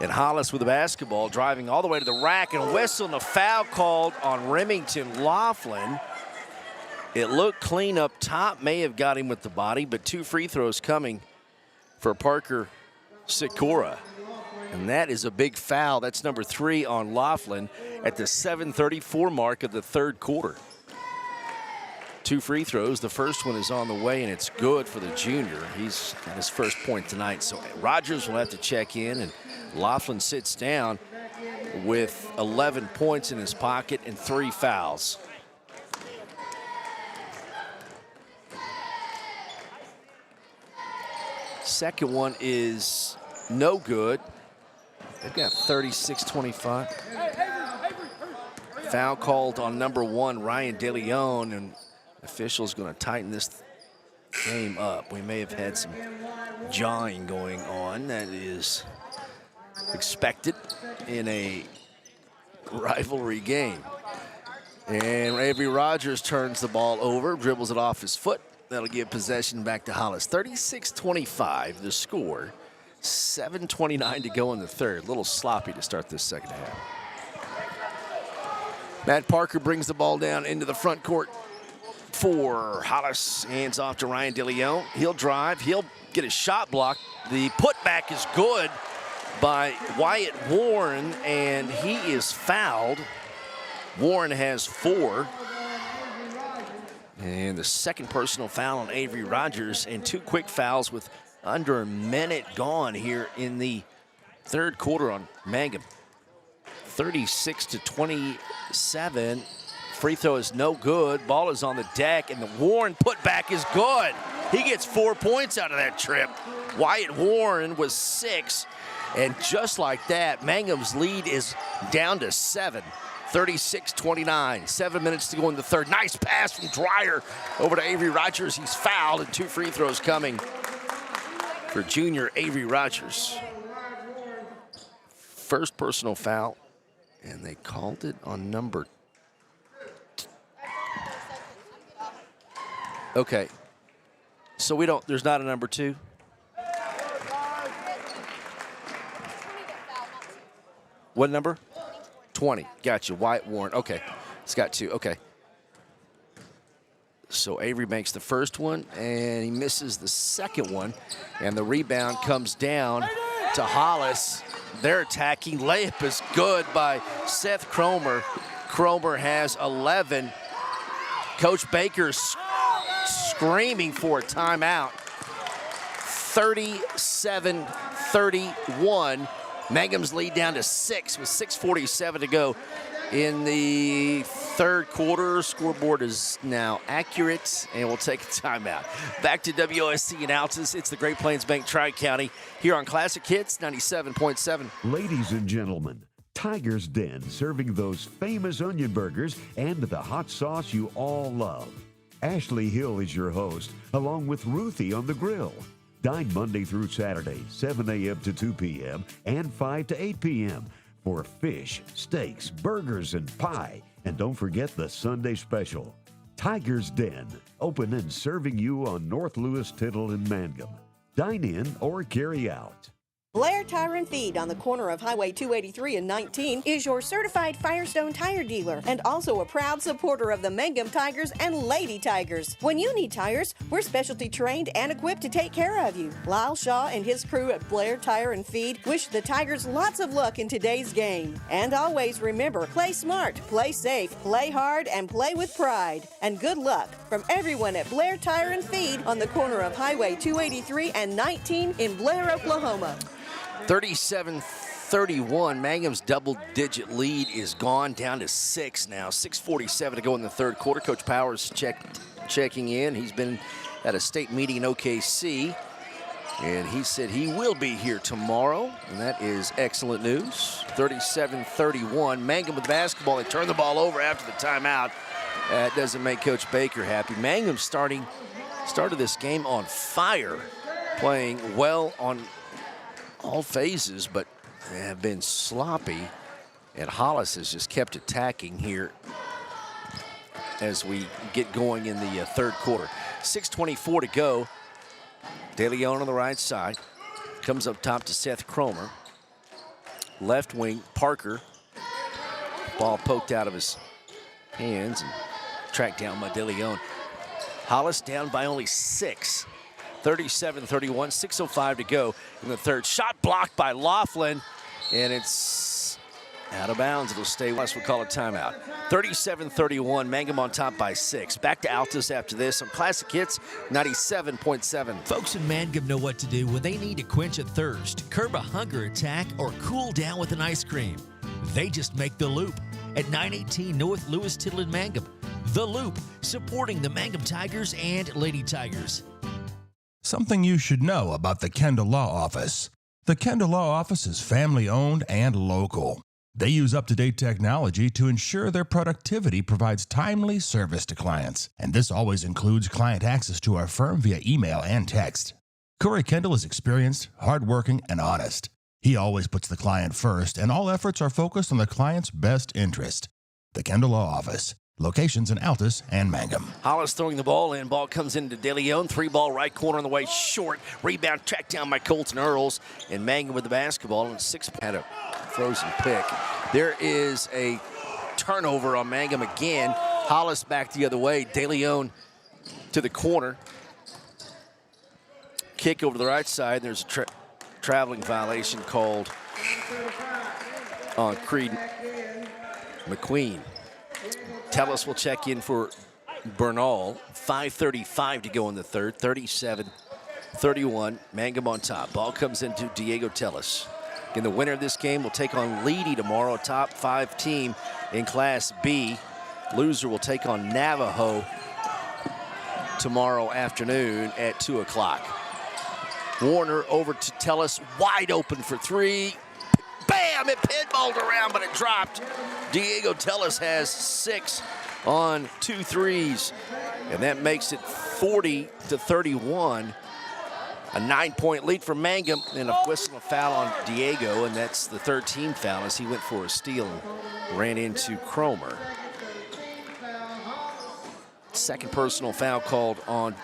Speaker 11: And Hollis with the basketball, driving all the way to the rack, and a whistle and a foul called on Remington Laughlin. It looked clean up top, may have got him with the body, but 2 free throws coming for Parker Sikora. And that is a big foul. That's number 3 on Laughlin at the 7:34 mark of the third quarter. 2 free throws. The first one is on the way, and it's good for the junior. He's got his first point tonight. So Rogers will have to check in, and Laughlin sits down with 11 points in his pocket and 3 fouls. Second one is no good. They've got 36-25. Foul called on number 1, Ryan DeLeon, and officials going to tighten this game up. We may have had some jawing going on. That is expected in a rivalry game. And Avery Rogers turns the ball over, dribbles it off his foot. That'll give possession back to Hollis. 36-25 the score. 7:29 to go in the third. A little sloppy to start this second half. Matt Parker brings the ball down into the front court for Hollis. Hands off to Ryan DeLeon. He'll drive. He'll get a shot block. The putback is good by Wyatt Warren, and he is fouled. Warren has 4. And the second personal foul on Avery Rogers, and 2 quick fouls with under a minute gone here in the third quarter on Mangum. 36-27. Free throw is no good. Ball is on the deck, and the Warren putback is good. He gets 4 points out of that trip. Wyatt Warren was 6, and just like that, Mangum's lead is down to 7. 36-29, 7 minutes to go in the third. Nice pass from Dreyer over to Avery Rogers. He's fouled, and 2 free throws coming for junior Avery Rogers. First personal foul, and they called it on number. Okay, so there's not a number 2? What number? 20. Gotcha. Wyatt Warren. Okay. It's got 2. Okay. So Avery makes the first one, and he misses the second one. And the rebound comes down to Hollis. They're attacking. Layup is good by Seth Cromer. Cromer has 11. Coach Baker's screaming for a timeout. 37-31. Mangum's lead down to 6 with 6:47 to go in the third quarter. Scoreboard is now accurate, and we'll take a timeout. Back to WOSC and Altus. It's the Great Plains Bank Tri-County here on Classic Hits 97.7.
Speaker 4: Ladies and gentlemen, Tiger's Den, serving those famous onion burgers and the hot sauce you all love. Ashley Hill is your host, along with Ruthie on the grill. Dine Monday through Saturday, 7 a.m. to 2 p.m. and 5 to 8 p.m. for fish, steaks, burgers, and pie. And don't forget the Sunday special. Tiger's Den, open and serving you on North Lewis Tittle in Mangum. Dine in or carry out.
Speaker 5: Blair Tire and Feed on the corner of Highway 283 and 19 is your certified Firestone tire dealer and also a proud supporter of the Mangum Tigers and Lady Tigers. When you need tires, we're specialty trained and equipped to take care of you. Lyle Shaw and his crew at Blair Tire and Feed wish the Tigers lots of luck in today's game. And always remember, play smart, play safe, play hard, and play with pride. And good luck from everyone at Blair Tire and Feed on the corner of Highway 283 and 19 in Blair, Oklahoma.
Speaker 11: 37-31. Mangum's double-digit lead is gone down to 6 now. 6:47 to go in the third quarter. Coach Powers checking in. He's been at a state meeting in OKC, and he said he will be here tomorrow, and that is excellent news. 37-31. Mangum with the basketball. They turn the ball over after the timeout. That doesn't make Coach Baker happy. Mangum started this game on fire, playing well on all phases, but have been sloppy, and Hollis has just kept attacking here as we get going in the third quarter. 6:24 to go. De Leon on the right side. Comes up top to Seth Cromer. Left wing, Parker. Ball poked out of his hands and tracked down by De Leon. Hollis down by only 6. 37-31, 6:05 to go in the third. Shot blocked by Laughlin, and it's out of bounds. It'll stay. We'll call a timeout. 37-31, Mangum on top by 6. Back to Altus after this on Classic Hits 97.7.
Speaker 2: Folks in Mangum know what to do when they need to quench a thirst, curb a hunger attack, or cool down with an ice cream. They just make the Loop at 918 North Lewis Tittle in Mangum. The Loop, supporting the Mangum Tigers and Lady Tigers.
Speaker 6: Something you should know about the Kendall Law Office. The Kendall Law Office is family-owned and local. They use up-to-date technology to ensure their productivity provides timely service to clients, and this always includes client access to our firm via email and text. Corey Kendall is experienced, hardworking, and honest. He always puts the client first, and all efforts are focused on the client's best interest. The Kendall Law Office. Locations in Altus and Mangum.
Speaker 11: Hollis throwing the ball in. Ball comes into De Leon. 3-ball right corner on the way short. Rebound tracked down by Colton Earls. And Mangum with the basketball. And 6 had a frozen pick. There is a turnover on Mangum again. Hollis back the other way. De Leon to the corner. Kick over to the right side. There's a traveling violation called on Creed McQueen. Tellis will check in for Bernal. 5:35 to go in the third. 37-31. Mangum on top. Ball comes into Diego Tellis. And the winner of this game will take on Leedy tomorrow, a top 5 team in Class B. Loser will take on Navajo tomorrow afternoon at 2 o'clock. Warner over to Tellis. Wide open for 3. Bam! It pinballed around, but it dropped. Diego Tellis has 6 on 2 threes, and that makes it 40-31. A 9-point lead for Mangum, and a whistle, a foul on Diego, and that's the third team foul as he went for a steal and ran into Cromer. Second personal foul called on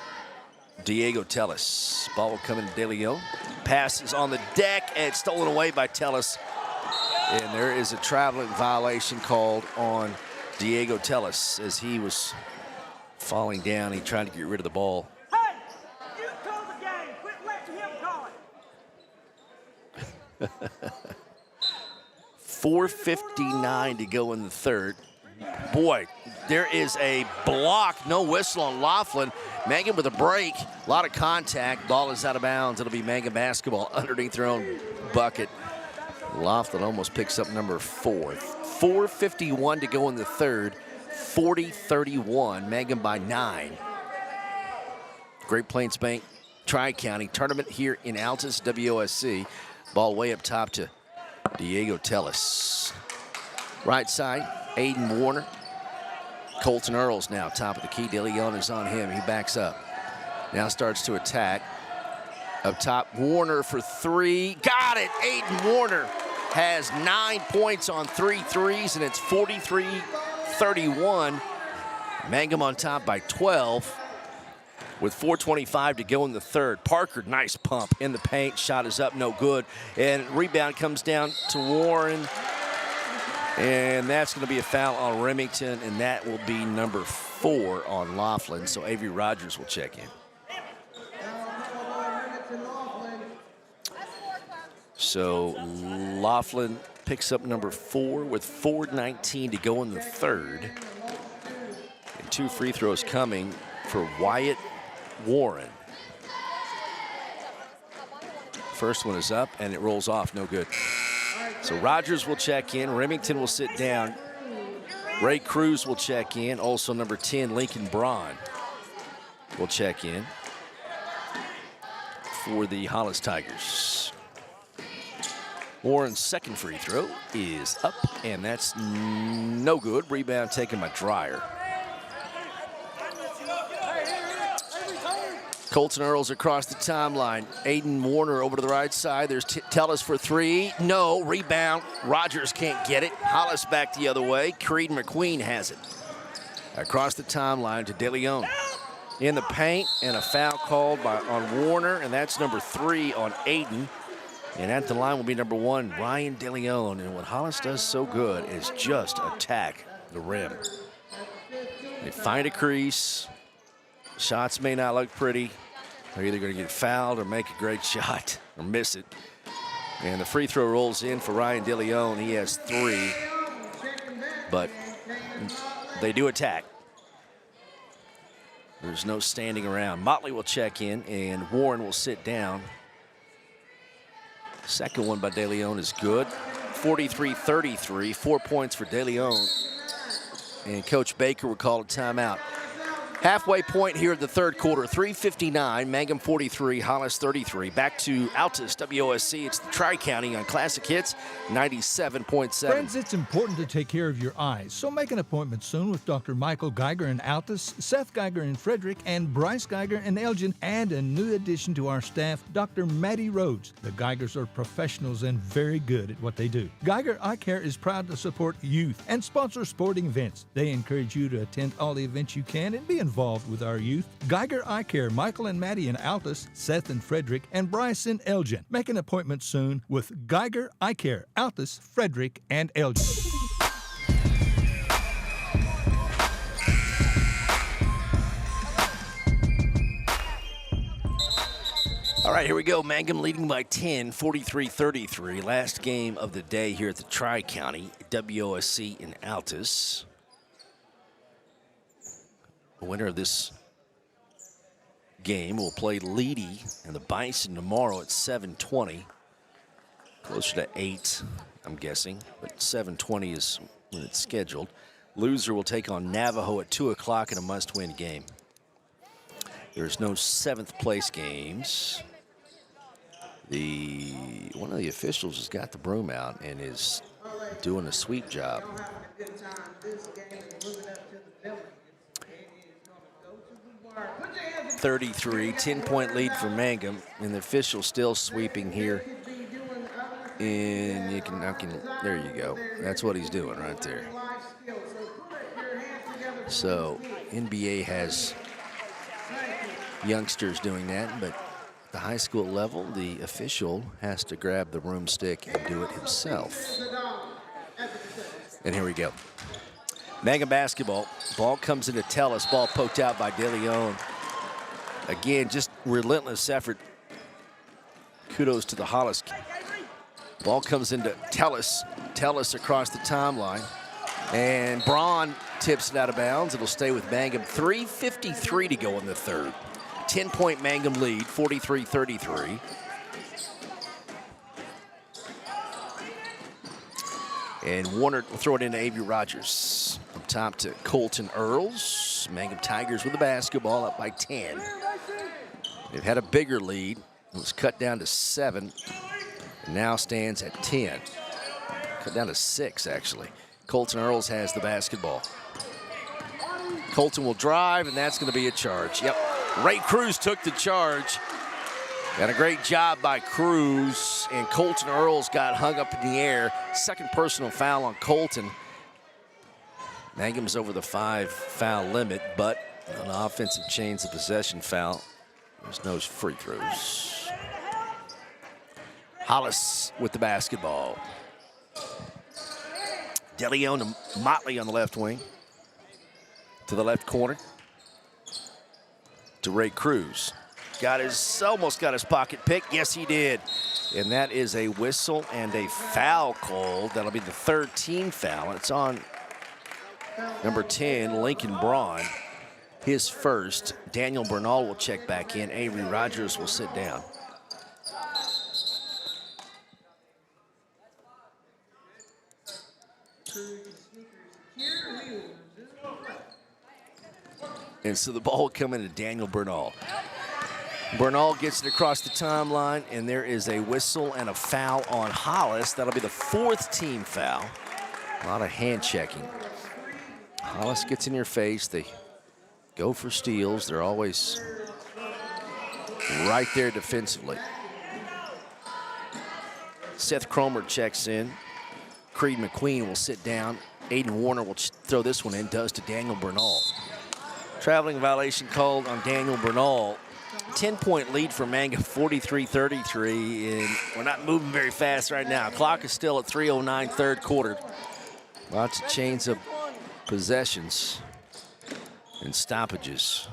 Speaker 11: Diego Tellis. Ball will come into De Leon. Pass is on the deck and stolen away by Tellis. And there is a traveling violation called on Diego Tellis as he was falling down. He tried to get rid of the ball.
Speaker 16: Hey, you call the game. Quit letting him call it.
Speaker 11: 4:59 to go in the third. Boy, There is a block, no whistle on Laughlin. Mangum with a break, a lot of contact. Ball is out of bounds. It'll be Mangum basketball underneath their own bucket. Laughlin almost picks up number 4. 4:51 to go in the third. 40-31, Mangum by 9. Great Plains Bank Tri-County tournament here in Altus, WOSC. Ball way up top to Diego Tellis. Right side, Aiden Warner. Colton Earls now top of the key. De Leon is on him. He backs up. Now starts to attack. Up top, Warner for 3. Got it! Aiden Warner has 9 points on 3 threes, and it's 43-31. Mangum on top by 12 with 4:25 to go in the third. Parker, nice pump in the paint. Shot is up, no good. And rebound comes down to Warren. And that's going to be a foul on Remington, and that will be number 4 on Laughlin. So Avery Rogers will check in. So Laughlin picks up number 4 with 4:19 to go in the third. And 2 free throws coming for Wyatt Warren. First one is up, and it rolls off, no good. So Rogers will check in. Remington will sit down. Ray Cruz will check in. Also number 10, Lincoln Braun will check in for the Hollis Tigers. Warren's second free throw is up, and that's no good. Rebound taken by Dreyer. Colton Earls across the timeline. Aiden Warner over to the right side. There's Tellis for 3. No, rebound. Rogers can't get it. Hollis back the other way. Creed McQueen has it. Across the timeline to De Leon. In the paint, and a foul called on Warner, and that's number 3 on Aiden. And at the line will be number 1, Ryan De Leon. And what Hollis does so good is just attack the rim. They find a crease. Shots may not look pretty. They're either going to get fouled or make a great shot or miss it. And the free throw rolls in for Ryan De Leon. He has 3, but they do attack. There's no standing around. Motley will check in, and Warren will sit down. Second one by De Leon is good. 43-33, 4 points for De Leon. And Coach Baker will call a timeout. Halfway point here in the third quarter, 3:59, Mangum 43, Hollis 33. Back to Altus, WOSC. It's the Tri-County on Classic Hits, 97.7.
Speaker 7: Friends, it's important to take care of your eyes, so make an appointment soon with Dr. Michael Geiger in Altus, Seth Geiger in Frederick, and Bryce Geiger in Elgin, and a new addition to our staff, Dr. Maddie Rhodes. The Geigers are professionals and very good at what they do. Geiger Eye Care is proud to support youth and sponsor sporting events. They encourage you to attend all the events you can and be involved with our youth. Geiger Eye Care, Michael and Maddie in Altus, Seth in Frederick, and Bryce in Elgin. Make an appointment soon with Geiger Eye Care, Altus, Frederick, and Elgin.
Speaker 11: All right, here we go. Mangum leading by 10, 43-33. Last game of the day here at the Tri-County, WOSC in Altus. The winner of this game will play Leedy and the Bison tomorrow at 7:20. Closer to 8, I'm guessing, but 7:20 is when it's scheduled. Loser will take on Navajo at 2 o'clock in a must-win game. There's no 7th place games. One of the officials has got the broom out and is doing a sweep job. 33, 10-point lead for Mangum, and the official still sweeping here. And there you go. That's what he's doing right there. So NBA has youngsters doing that, but at the high school level, the official has to grab the broomstick and do it himself. And here we go. Mangum basketball. Ball comes into Tellis. Ball poked out by De Leon. Again, just relentless effort. Kudos to the Hollis. Ball comes into Tellis. Tellis across the timeline. And Braun tips it out of bounds. It'll stay with Mangum. 3:53 to go in the third. 10-point Mangum lead, 43-33. And Warner will throw it into Avery Rogers. Up top to Colton Earls. Mangum Tigers with the basketball, up by 10. They've had a bigger lead. It was cut down to 7. And now stands at 10. Cut down to 6, actually. Colton Earls has the basketball. Colton will drive, and that's going to be a charge. Yep. Ray Cruz took the charge. And a great job by Cruz, and Colton Earls got hung up in the air. Second personal foul on Colton. Mangum's over the 5-foul limit, but an offensive chains of possession foul. There's no free throws. Hollis with the basketball. DeLeon to Motley on the left wing. To the left corner. To Ray Cruz. Almost got his pocket picked. Yes, he did. And that is a whistle and a foul called. That'll be the third team foul. It's on number 10, Lincoln Braun. His first. Daniel Bernal will check back in. Avery Rogers will sit down. And so the ball will come into Daniel Bernal. Bernal gets it across the timeline, and there is a whistle and a foul on Hollis. That'll be the fourth team foul. A lot of hand checking. Hollis gets in your face. They go for steals. They're always right there defensively. Seth Cromer checks in. Creed McQueen will sit down. Aiden Warner will throw this one in, does to Daniel Bernal. Traveling violation called on Daniel Bernal. 10-point lead for Mangum, 43-33, and we're not moving very fast right now. Clock is still at 3:09, third quarter. Lots of chains of possessions and stoppages.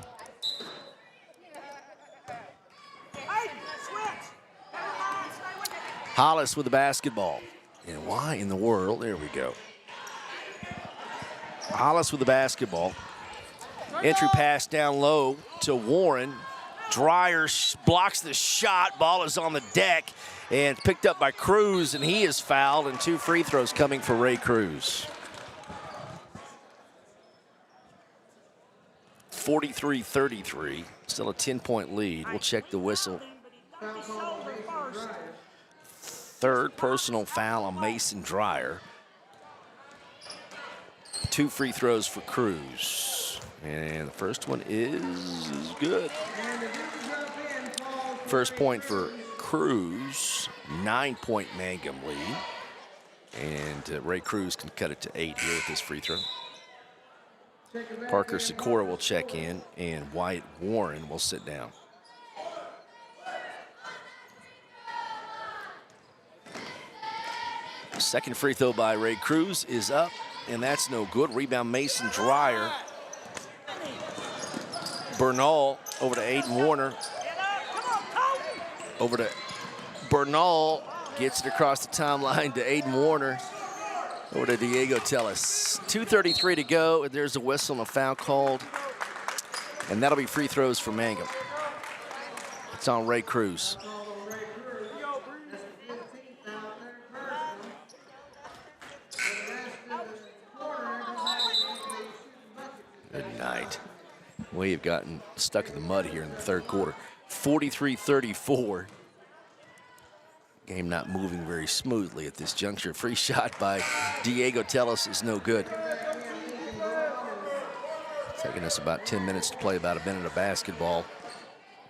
Speaker 11: Hollis with the basketball. And why in the world? There we go. Hollis with the basketball. Entry pass down low to Warren. Dreyer blocks the shot. Ball is on the deck and picked up by Cruz, and he is fouled, and 2 free throws coming for Ray Cruz. 43-33, still a 10-point lead. We'll check the whistle. Third personal foul on Mason Dreyer. 2 free throws for Cruz. And the first one is good. First point for Cruz, 9-point Mangum lead. And Ray Cruz can cut it to 8 here with this free throw. Parker Sikora will check in, and Wyatt Warren will sit down. Second free throw by Ray Cruz is up, and that's no good. Rebound Mason Dreyer. Bernal over to Aiden Warner. Over to Bernal. Gets it across the timeline to Aiden Warner. Over to Diego Tellis. 2:33 to go, and there's a whistle and a foul called. And that'll be free throws for Mangum. It's on Ray Cruz. Good night. We have gotten stuck in the mud here in the third quarter. 43-34. Game not moving very smoothly at this juncture. Free shot by Diego Tellis is no good. Taking us about 10 minutes to play about a minute of basketball.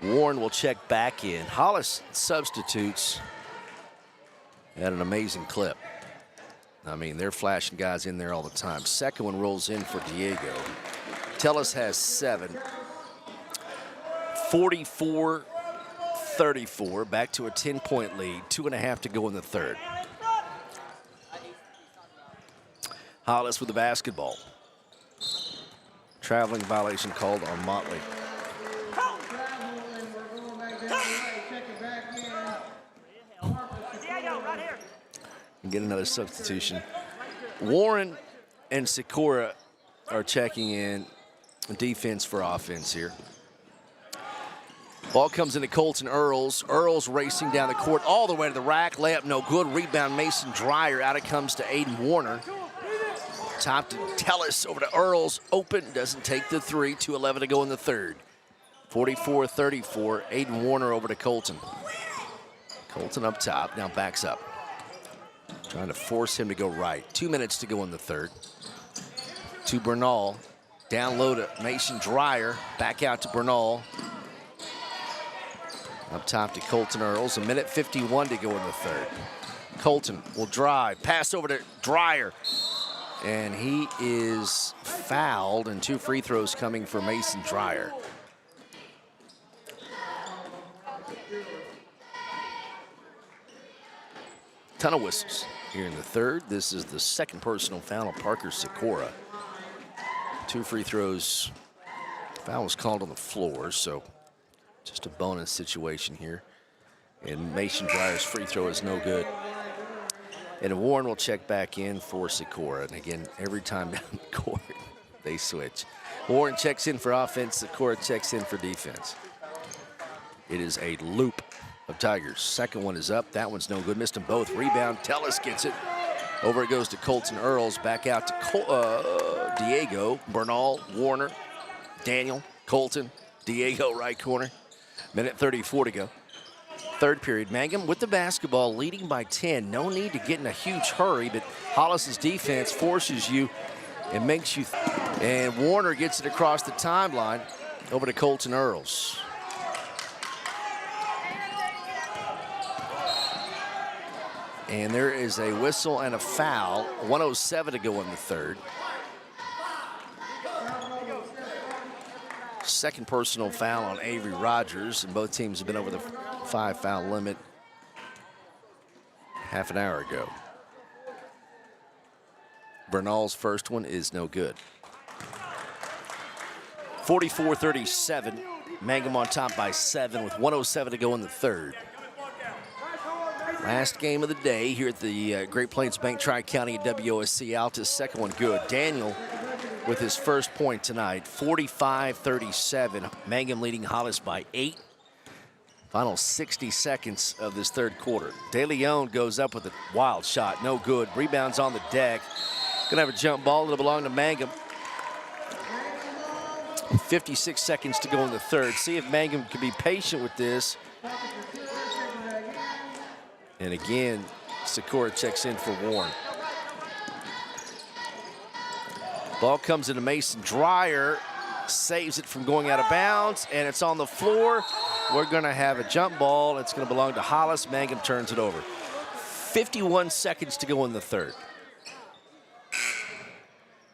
Speaker 11: Warren will check back in. Hollis substitutes at an amazing clip. I mean, they're flashing guys in there all the time. Second one rolls in for Diego. Tellis has 7. 44-34, back to a 10-point lead. 2.5 to go in the third. Hollis with the basketball. Traveling violation called on Motley. And get another substitution. Warren and Sikora are checking in defense for offense here. Ball comes into Colton Earls. Earls racing down the court all the way to the rack. Layup no good. Rebound Mason Dreyer. Out it comes to Aiden Warner. Top to Tellis, over to Earls. Open, doesn't take the three. 2:11 to go in the third. 44-34. Aiden Warner over to Colton. Colton up top, now backs up. Trying to force him to go right. 2 minutes to go in the third. To Bernal. Down low to Mason Dreyer. Back out to Bernal. Up top to Colton Earls. 1:51 to go in the third. Colton will drive. Pass over to Dreyer. And he is fouled, and 2 free throws coming for Mason Dreyer. Ton of whistles here in the third. This is the second personal foul of Parker Sikora. 2 free throws. Foul was called on the floor, so just a bonus situation here. And Mason Dreyer's free throw is no good. And Warren will check back in for Sikora. And again, every time down the court, they switch. Warren checks in for offense. Sikora checks in for defense. It is a loop of Tigers. Second one is up. That one's no good. Missed them both. Rebound. Tellis gets it. Over it goes to Colton Earls. Back out to Diego. Bernal, Warner, Daniel, Colton, Diego, right corner. 1:34 to go. Third period. Mangum with the basketball, leading by 10. No need to get in a huge hurry, but Hollis's defense forces you and makes you. And Warner gets it across the timeline over to Colton Earls. And there is a whistle and a foul. 1:07 to go in the third. Second personal foul on Avery Rogers, and both teams have been over the 5 foul limit half an hour ago. Bernal's first one is no good. 44-37. Mangum on top by 7 with 1:07 to go in the third. Last game of the day here at the Great Plains Bank Tri-County at WOSC Altus. Second one good. Daniel with his first point tonight. 45-37. Mangum leading Hollis by 8. Final 60 seconds of this third quarter. De Leon goes up with a wild shot. No good. Rebounds on the deck. Gonna have a jump ball. It'll belong to Mangum. 56 seconds to go in the third. See if Mangum can be patient with this. And again, Sikora checks in for Warren. Ball comes into Mason Dreyer, saves it from going out of bounds, and it's on the floor. We're gonna have a jump ball. It's gonna belong to Hollis. Mangum turns it over. 51 seconds to go in the third.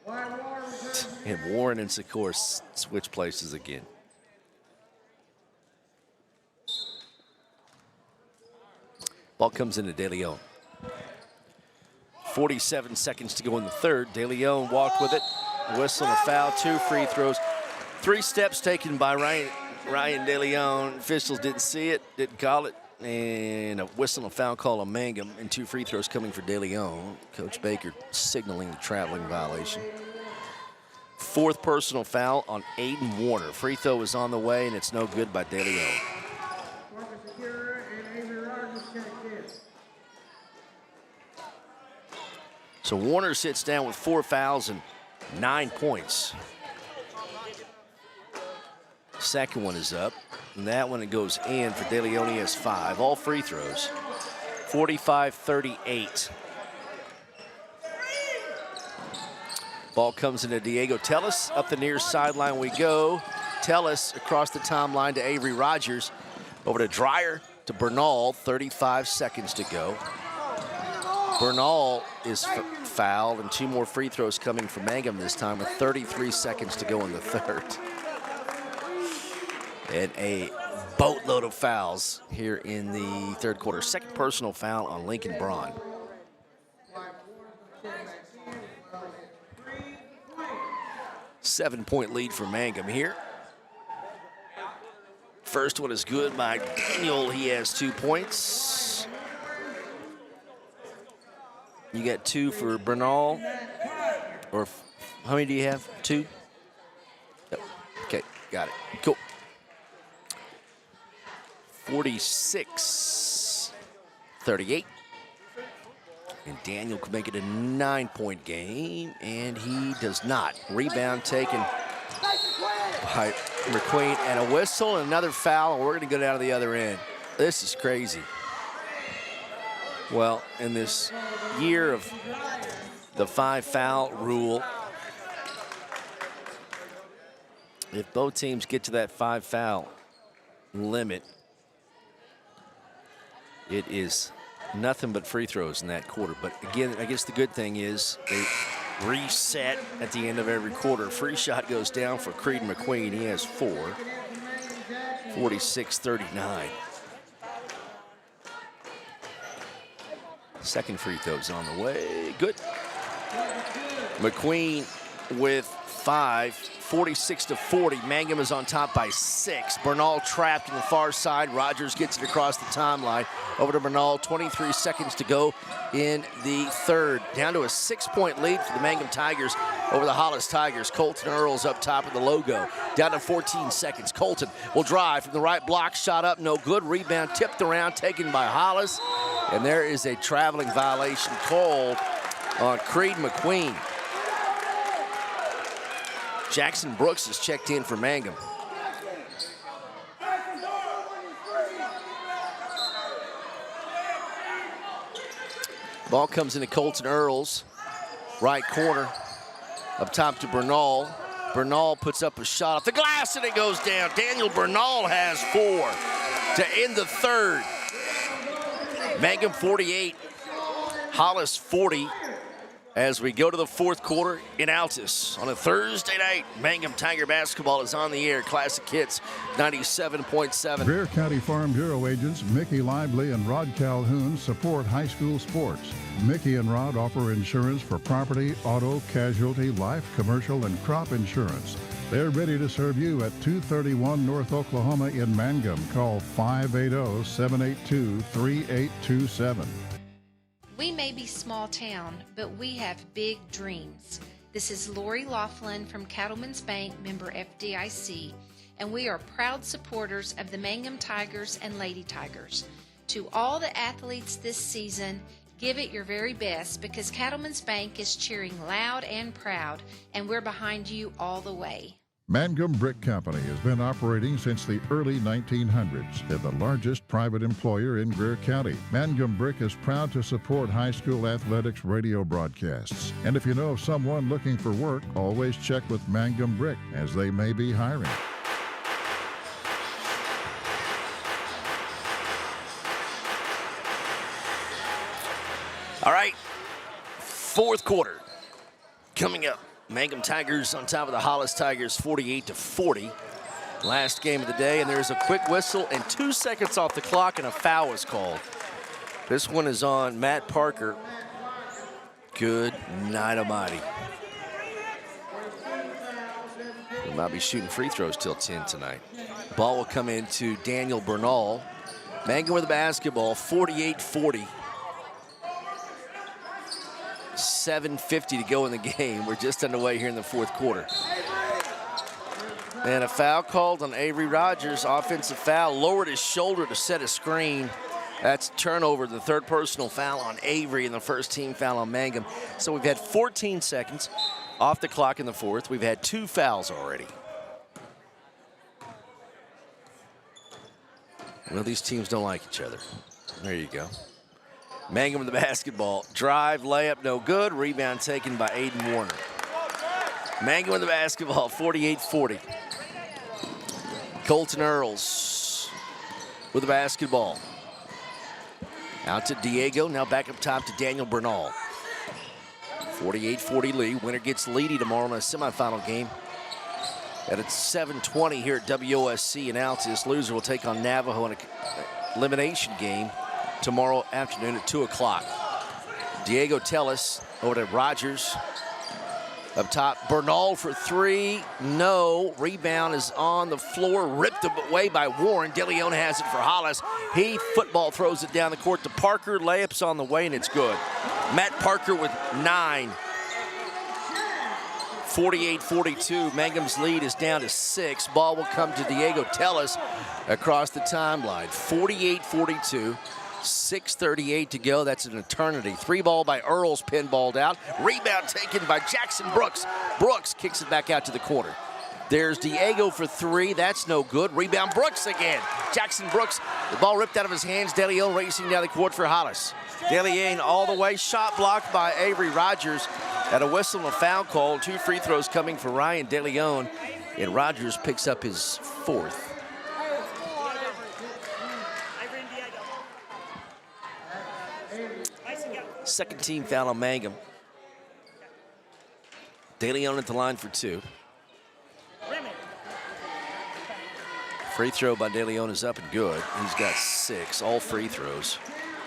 Speaker 11: And Warren and Sikora switch places again. Ball comes into De Leon. 47 seconds to go in the third. De Leon walked with it. Whistle and a foul. 2 free throws. 3 steps taken by Ryan De Leon. Officials didn't see it, didn't call it. And a whistle and a foul call on Mangum. And 2 free throws coming for De Leon. Coach Baker signaling the traveling violation. 4th personal foul on Aiden Warner. Free throw is on the way, and it's no good by De Leon. So Warner sits down with 4 fouls and 9 points. Second one is up, and that one it goes in for De Leon. He has 5, all free throws. 45-38. Ball comes into Diego Tellis. Up the near sideline we go. Tellis across the timeline to Avery Rogers. Over to Dreyer to Bernal. 35 seconds to go. Bernal is fouled, and 2 more free throws coming from Mangum this time with 33 seconds to go in the third. And a boatload of fouls here in the third quarter. Second personal foul on Lincoln Braun. Seven-point lead for Mangum here. First one is good by Daniel. He has 2 points. You got 2 for Bernal. Or how many do you have? 2? Yep. Okay, got it. Cool. 46-38. And Daniel could make it a 9-point game, and he does not. Rebound taken by McQueen, and a whistle and another foul, and we're going to go down to the other end. This is crazy. Well, in this year of the 5-foul rule, if both teams get to that 5-foul limit, it is nothing but free throws in that quarter. But again, I guess the good thing is they reset at the end of every quarter. Free shot goes down for Creed McQueen. He has 4. 46-39. Second free throw's on the way. Good. McQueen with 5. 46-40. Mangum is on top by 6. Bernal trapped in the far side. Rogers gets it across the timeline. Over to Bernal. 23 seconds to go in the third. Down to a 6-point lead for the Mangum Tigers over the Hollis Tigers. Colton Earls up top of the logo. Down to 14 seconds. Colton will drive from the right block. Shot up, no good. Rebound tipped around, taken by Hollis. And there is a traveling violation called on Creed McQueen. Jackson Brooks is checked in for Mangum. Ball comes into Colton Earls, right corner, up top to Bernal. Bernal puts up a shot off the glass and it goes down. Daniel Bernal has 4 to end the third. Mangum 48, Hollis 40. As we go to the fourth quarter in Altus on a Thursday night, Mangum Tiger basketball is on the air. Classic Hits 97.7.
Speaker 8: Greer County Farm Bureau agents Mickey Lively and Rod Calhoun support high school sports. Mickey and Rod offer insurance for property, auto, casualty, life, commercial, and crop insurance. They're ready to serve you at 231 North Oklahoma in Mangum. Call 580-782-3827.
Speaker 9: We may be small town, but we have big dreams. This is Lori Laughlin from Cattlemen's Bank, member FDIC, and we are proud supporters of the Mangum Tigers and Lady Tigers. To all the athletes this season, give it your very best because Cattlemen's Bank is cheering loud and proud, and we're behind you all the way.
Speaker 8: Mangum Brick Company has been operating since the early 1900s. They're the largest private employer in Greer County. Mangum Brick is proud to support high school athletics radio broadcasts. And if you know of someone looking for work, always check with Mangum Brick, as they may be hiring.
Speaker 11: All right, fourth quarter coming up. Mangum Tigers on top of the Hollis Tigers, 48-40. Last game of the day, and there's a quick whistle and 2 seconds off the clock, and a foul is called. This one is on Matt Parker. Good night, almighty. We might be shooting free throws till 10 tonight. Ball will come into Daniel Bernal. Mangum with the basketball, 48-40. 7:50 to go in the game. We're just underway here in the fourth quarter. And a foul called on Avery Rogers. Offensive foul, lowered his shoulder to set a screen. That's turnover, the third personal foul on Avery and the first team foul on Mangum. So we've had 14 seconds off the clock in the fourth. We've had 2 fouls already. Well, these teams don't like each other. There you go. Mangum with the basketball. Drive, layup, no good. Rebound taken by Aiden Warner. Mangum with the basketball, 48-40. Colton Earls with the basketball. Out to Diego, now back up top to Daniel Bernal. 48-40 lead. Winner gets Leedy tomorrow in a semifinal game. And it's 7:20 here at WOSC in Altus. Loser will take on Navajo in an elimination game tomorrow afternoon at 2 o'clock. Diego Tellis over to Rogers. Up top, Bernal for 3. No. Rebound is on the floor. Ripped away by Warren. DeLeon has it for Hollis. He football throws it down the court to Parker. Layup's on the way, and it's good. Matt Parker with 9. 48-42. Mangum's lead is down to 6. Ball will come to Diego Tellis across the timeline. 48-42. 6:38 to go. That's an eternity. 3-ball by Earls, pinballed out. Rebound taken by Jackson Brooks. Brooks kicks it back out to the corner. There's Diego for 3. That's no good. Rebound Brooks again. Jackson Brooks, the ball ripped out of his hands. DeLeon racing down the court for Hollis. DeLeon all the way. Shot blocked by Avery Rogers. At a whistle and a foul call. 2 free throws coming for Ryan DeLeon. And Rogers picks up his 4th. Second team foul on Mangum. DeLeon at the line for 2. Free throw by DeLeon is up and good. He's got 6, all free throws.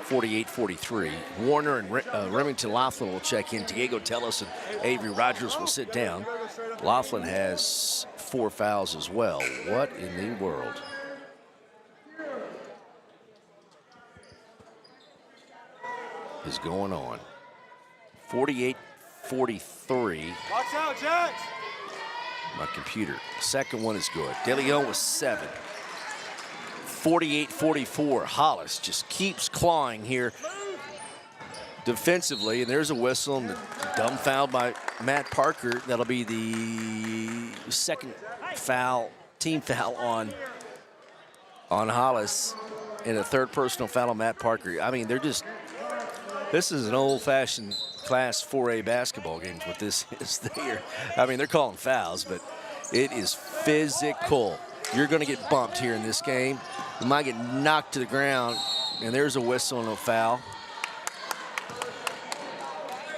Speaker 11: 48-43. Warner and Remington Laughlin will check in. Diego Tellis and Avery Rogers will sit down. Laughlin has 4 fouls as well. What in the world? Is going on. 48-43.
Speaker 16: Watch out, Jax!
Speaker 11: My computer. The second one is good. DeLeon was 7. 48-44. Hollis just keeps clawing here defensively, and there's a whistle and the dumb foul by Matt Parker. That'll be the second foul, team foul on Hollis, and a third personal foul on Matt Parker. I mean, this is an old-fashioned Class 4A basketball games. What this is there. I mean, they're calling fouls, but it is physical. You're going to get bumped here in this game. You might get knocked to the ground, and there's a whistle and a foul.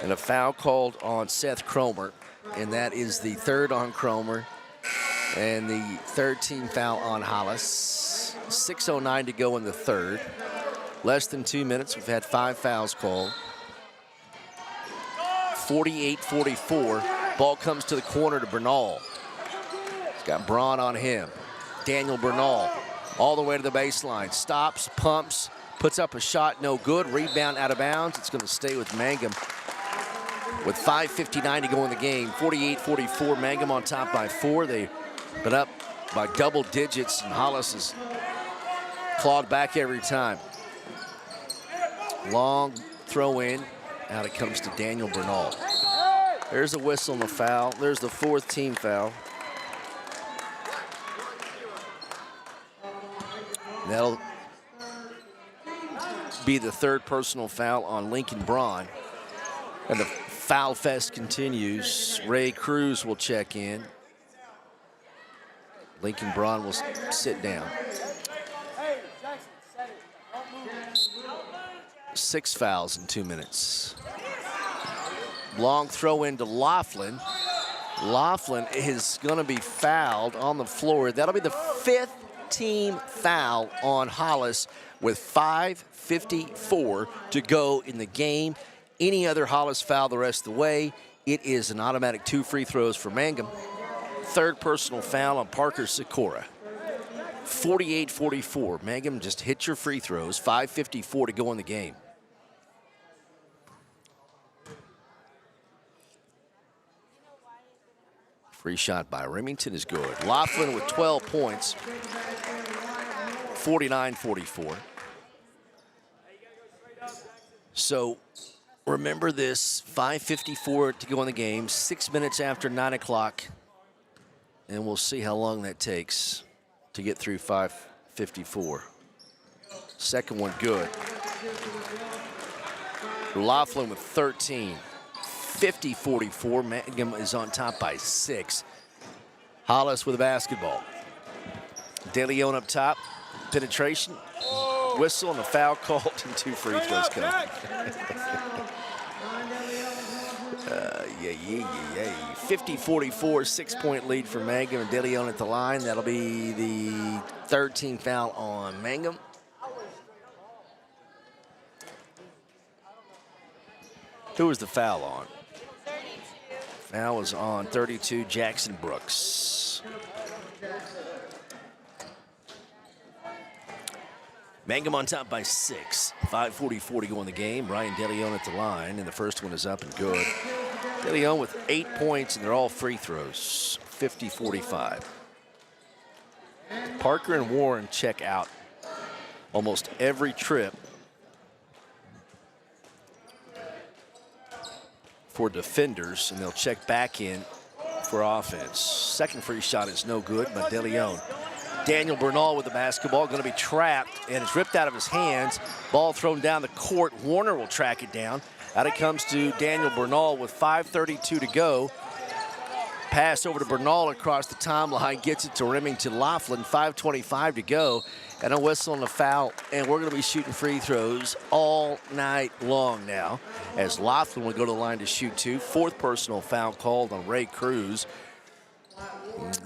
Speaker 11: And a foul called on Seth Cromer, and that is the 3rd on Cromer, and the 3rd team foul on Hollis. 6:09 to go in the 3rd. Less than 2 minutes. We've had 5 fouls called. 48-44. Ball comes to the corner to Bernal. He's got Braun on him. Daniel Bernal all the way to the baseline. Stops, pumps, puts up a shot, no good. Rebound out of bounds. It's going to stay with Mangum with 5:59 to go in the game. 48-44. Mangum on top by 4. They've been up by double digits, and Hollis has clawed back every time. Long throw in. Out it comes to Daniel Bernal. There's a whistle and a foul. There's the 4th team foul. That'll be the 3rd personal foul on Lincoln Braun. And the foul fest continues. Ray Cruz will check in. Lincoln Braun will sit down. 6 fouls in 2 minutes. Long throw into Laughlin. Laughlin is going to be fouled on the floor. That'll be the 5th team foul on Hollis with 5:54 to go in the game. Any other Hollis foul the rest of the way, it is an automatic 2 free throws for Mangum. 3rd personal foul on Parker Sikora. 48-44. Mangum just hit your free throws. 5:54 to go in the game. Free shot by Remington is good. Laughlin with 12 points. 49-44. So remember this, 5:54 to go in the game, 6 minutes after 9 o'clock. And we'll see how long that takes to get through 5:54. Second one good. Laughlin with 13. 50-44. Mangum is on top by 6. Hollis with a basketball. DeLeon up top. Penetration. Whistle and a foul called and 2 free throws coming. 50-44, 6-point lead for Mangum and DeLeon at the line. That'll be the 3rd team foul on Mangum. Who was the foul on? Foul was on 32, Jackson Brooks. Mangum on top by 6. 5:44 to go in the game. Ryan DeLeon at the line, and the first one is up and good. De Leon with 8 points, and they're all free throws, 50-45. Parker and Warren check out almost every trip for defenders, and they'll check back in for offense. Second free shot is no good by De Leon. Daniel Bernal with the basketball, going to be trapped, and it's ripped out of his hands. Ball thrown down the court. Warner will track it down. Out it comes to Daniel Bernal with 5:32 to go. Pass over to Bernal across the timeline, gets it to Remington Laughlin, 5:25 to go. And a whistle and a foul, and we're going to be shooting free throws all night long now, as Laughlin will go to the line to shoot 2. Fourth personal foul called on Ray Cruz.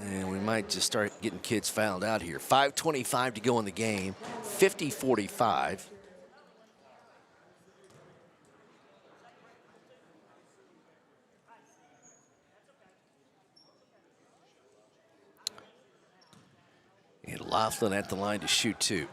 Speaker 11: And we might just start getting kids fouled out here. 5:25 to go in the game, 50-45. And Laughlin at the line to shoot 2.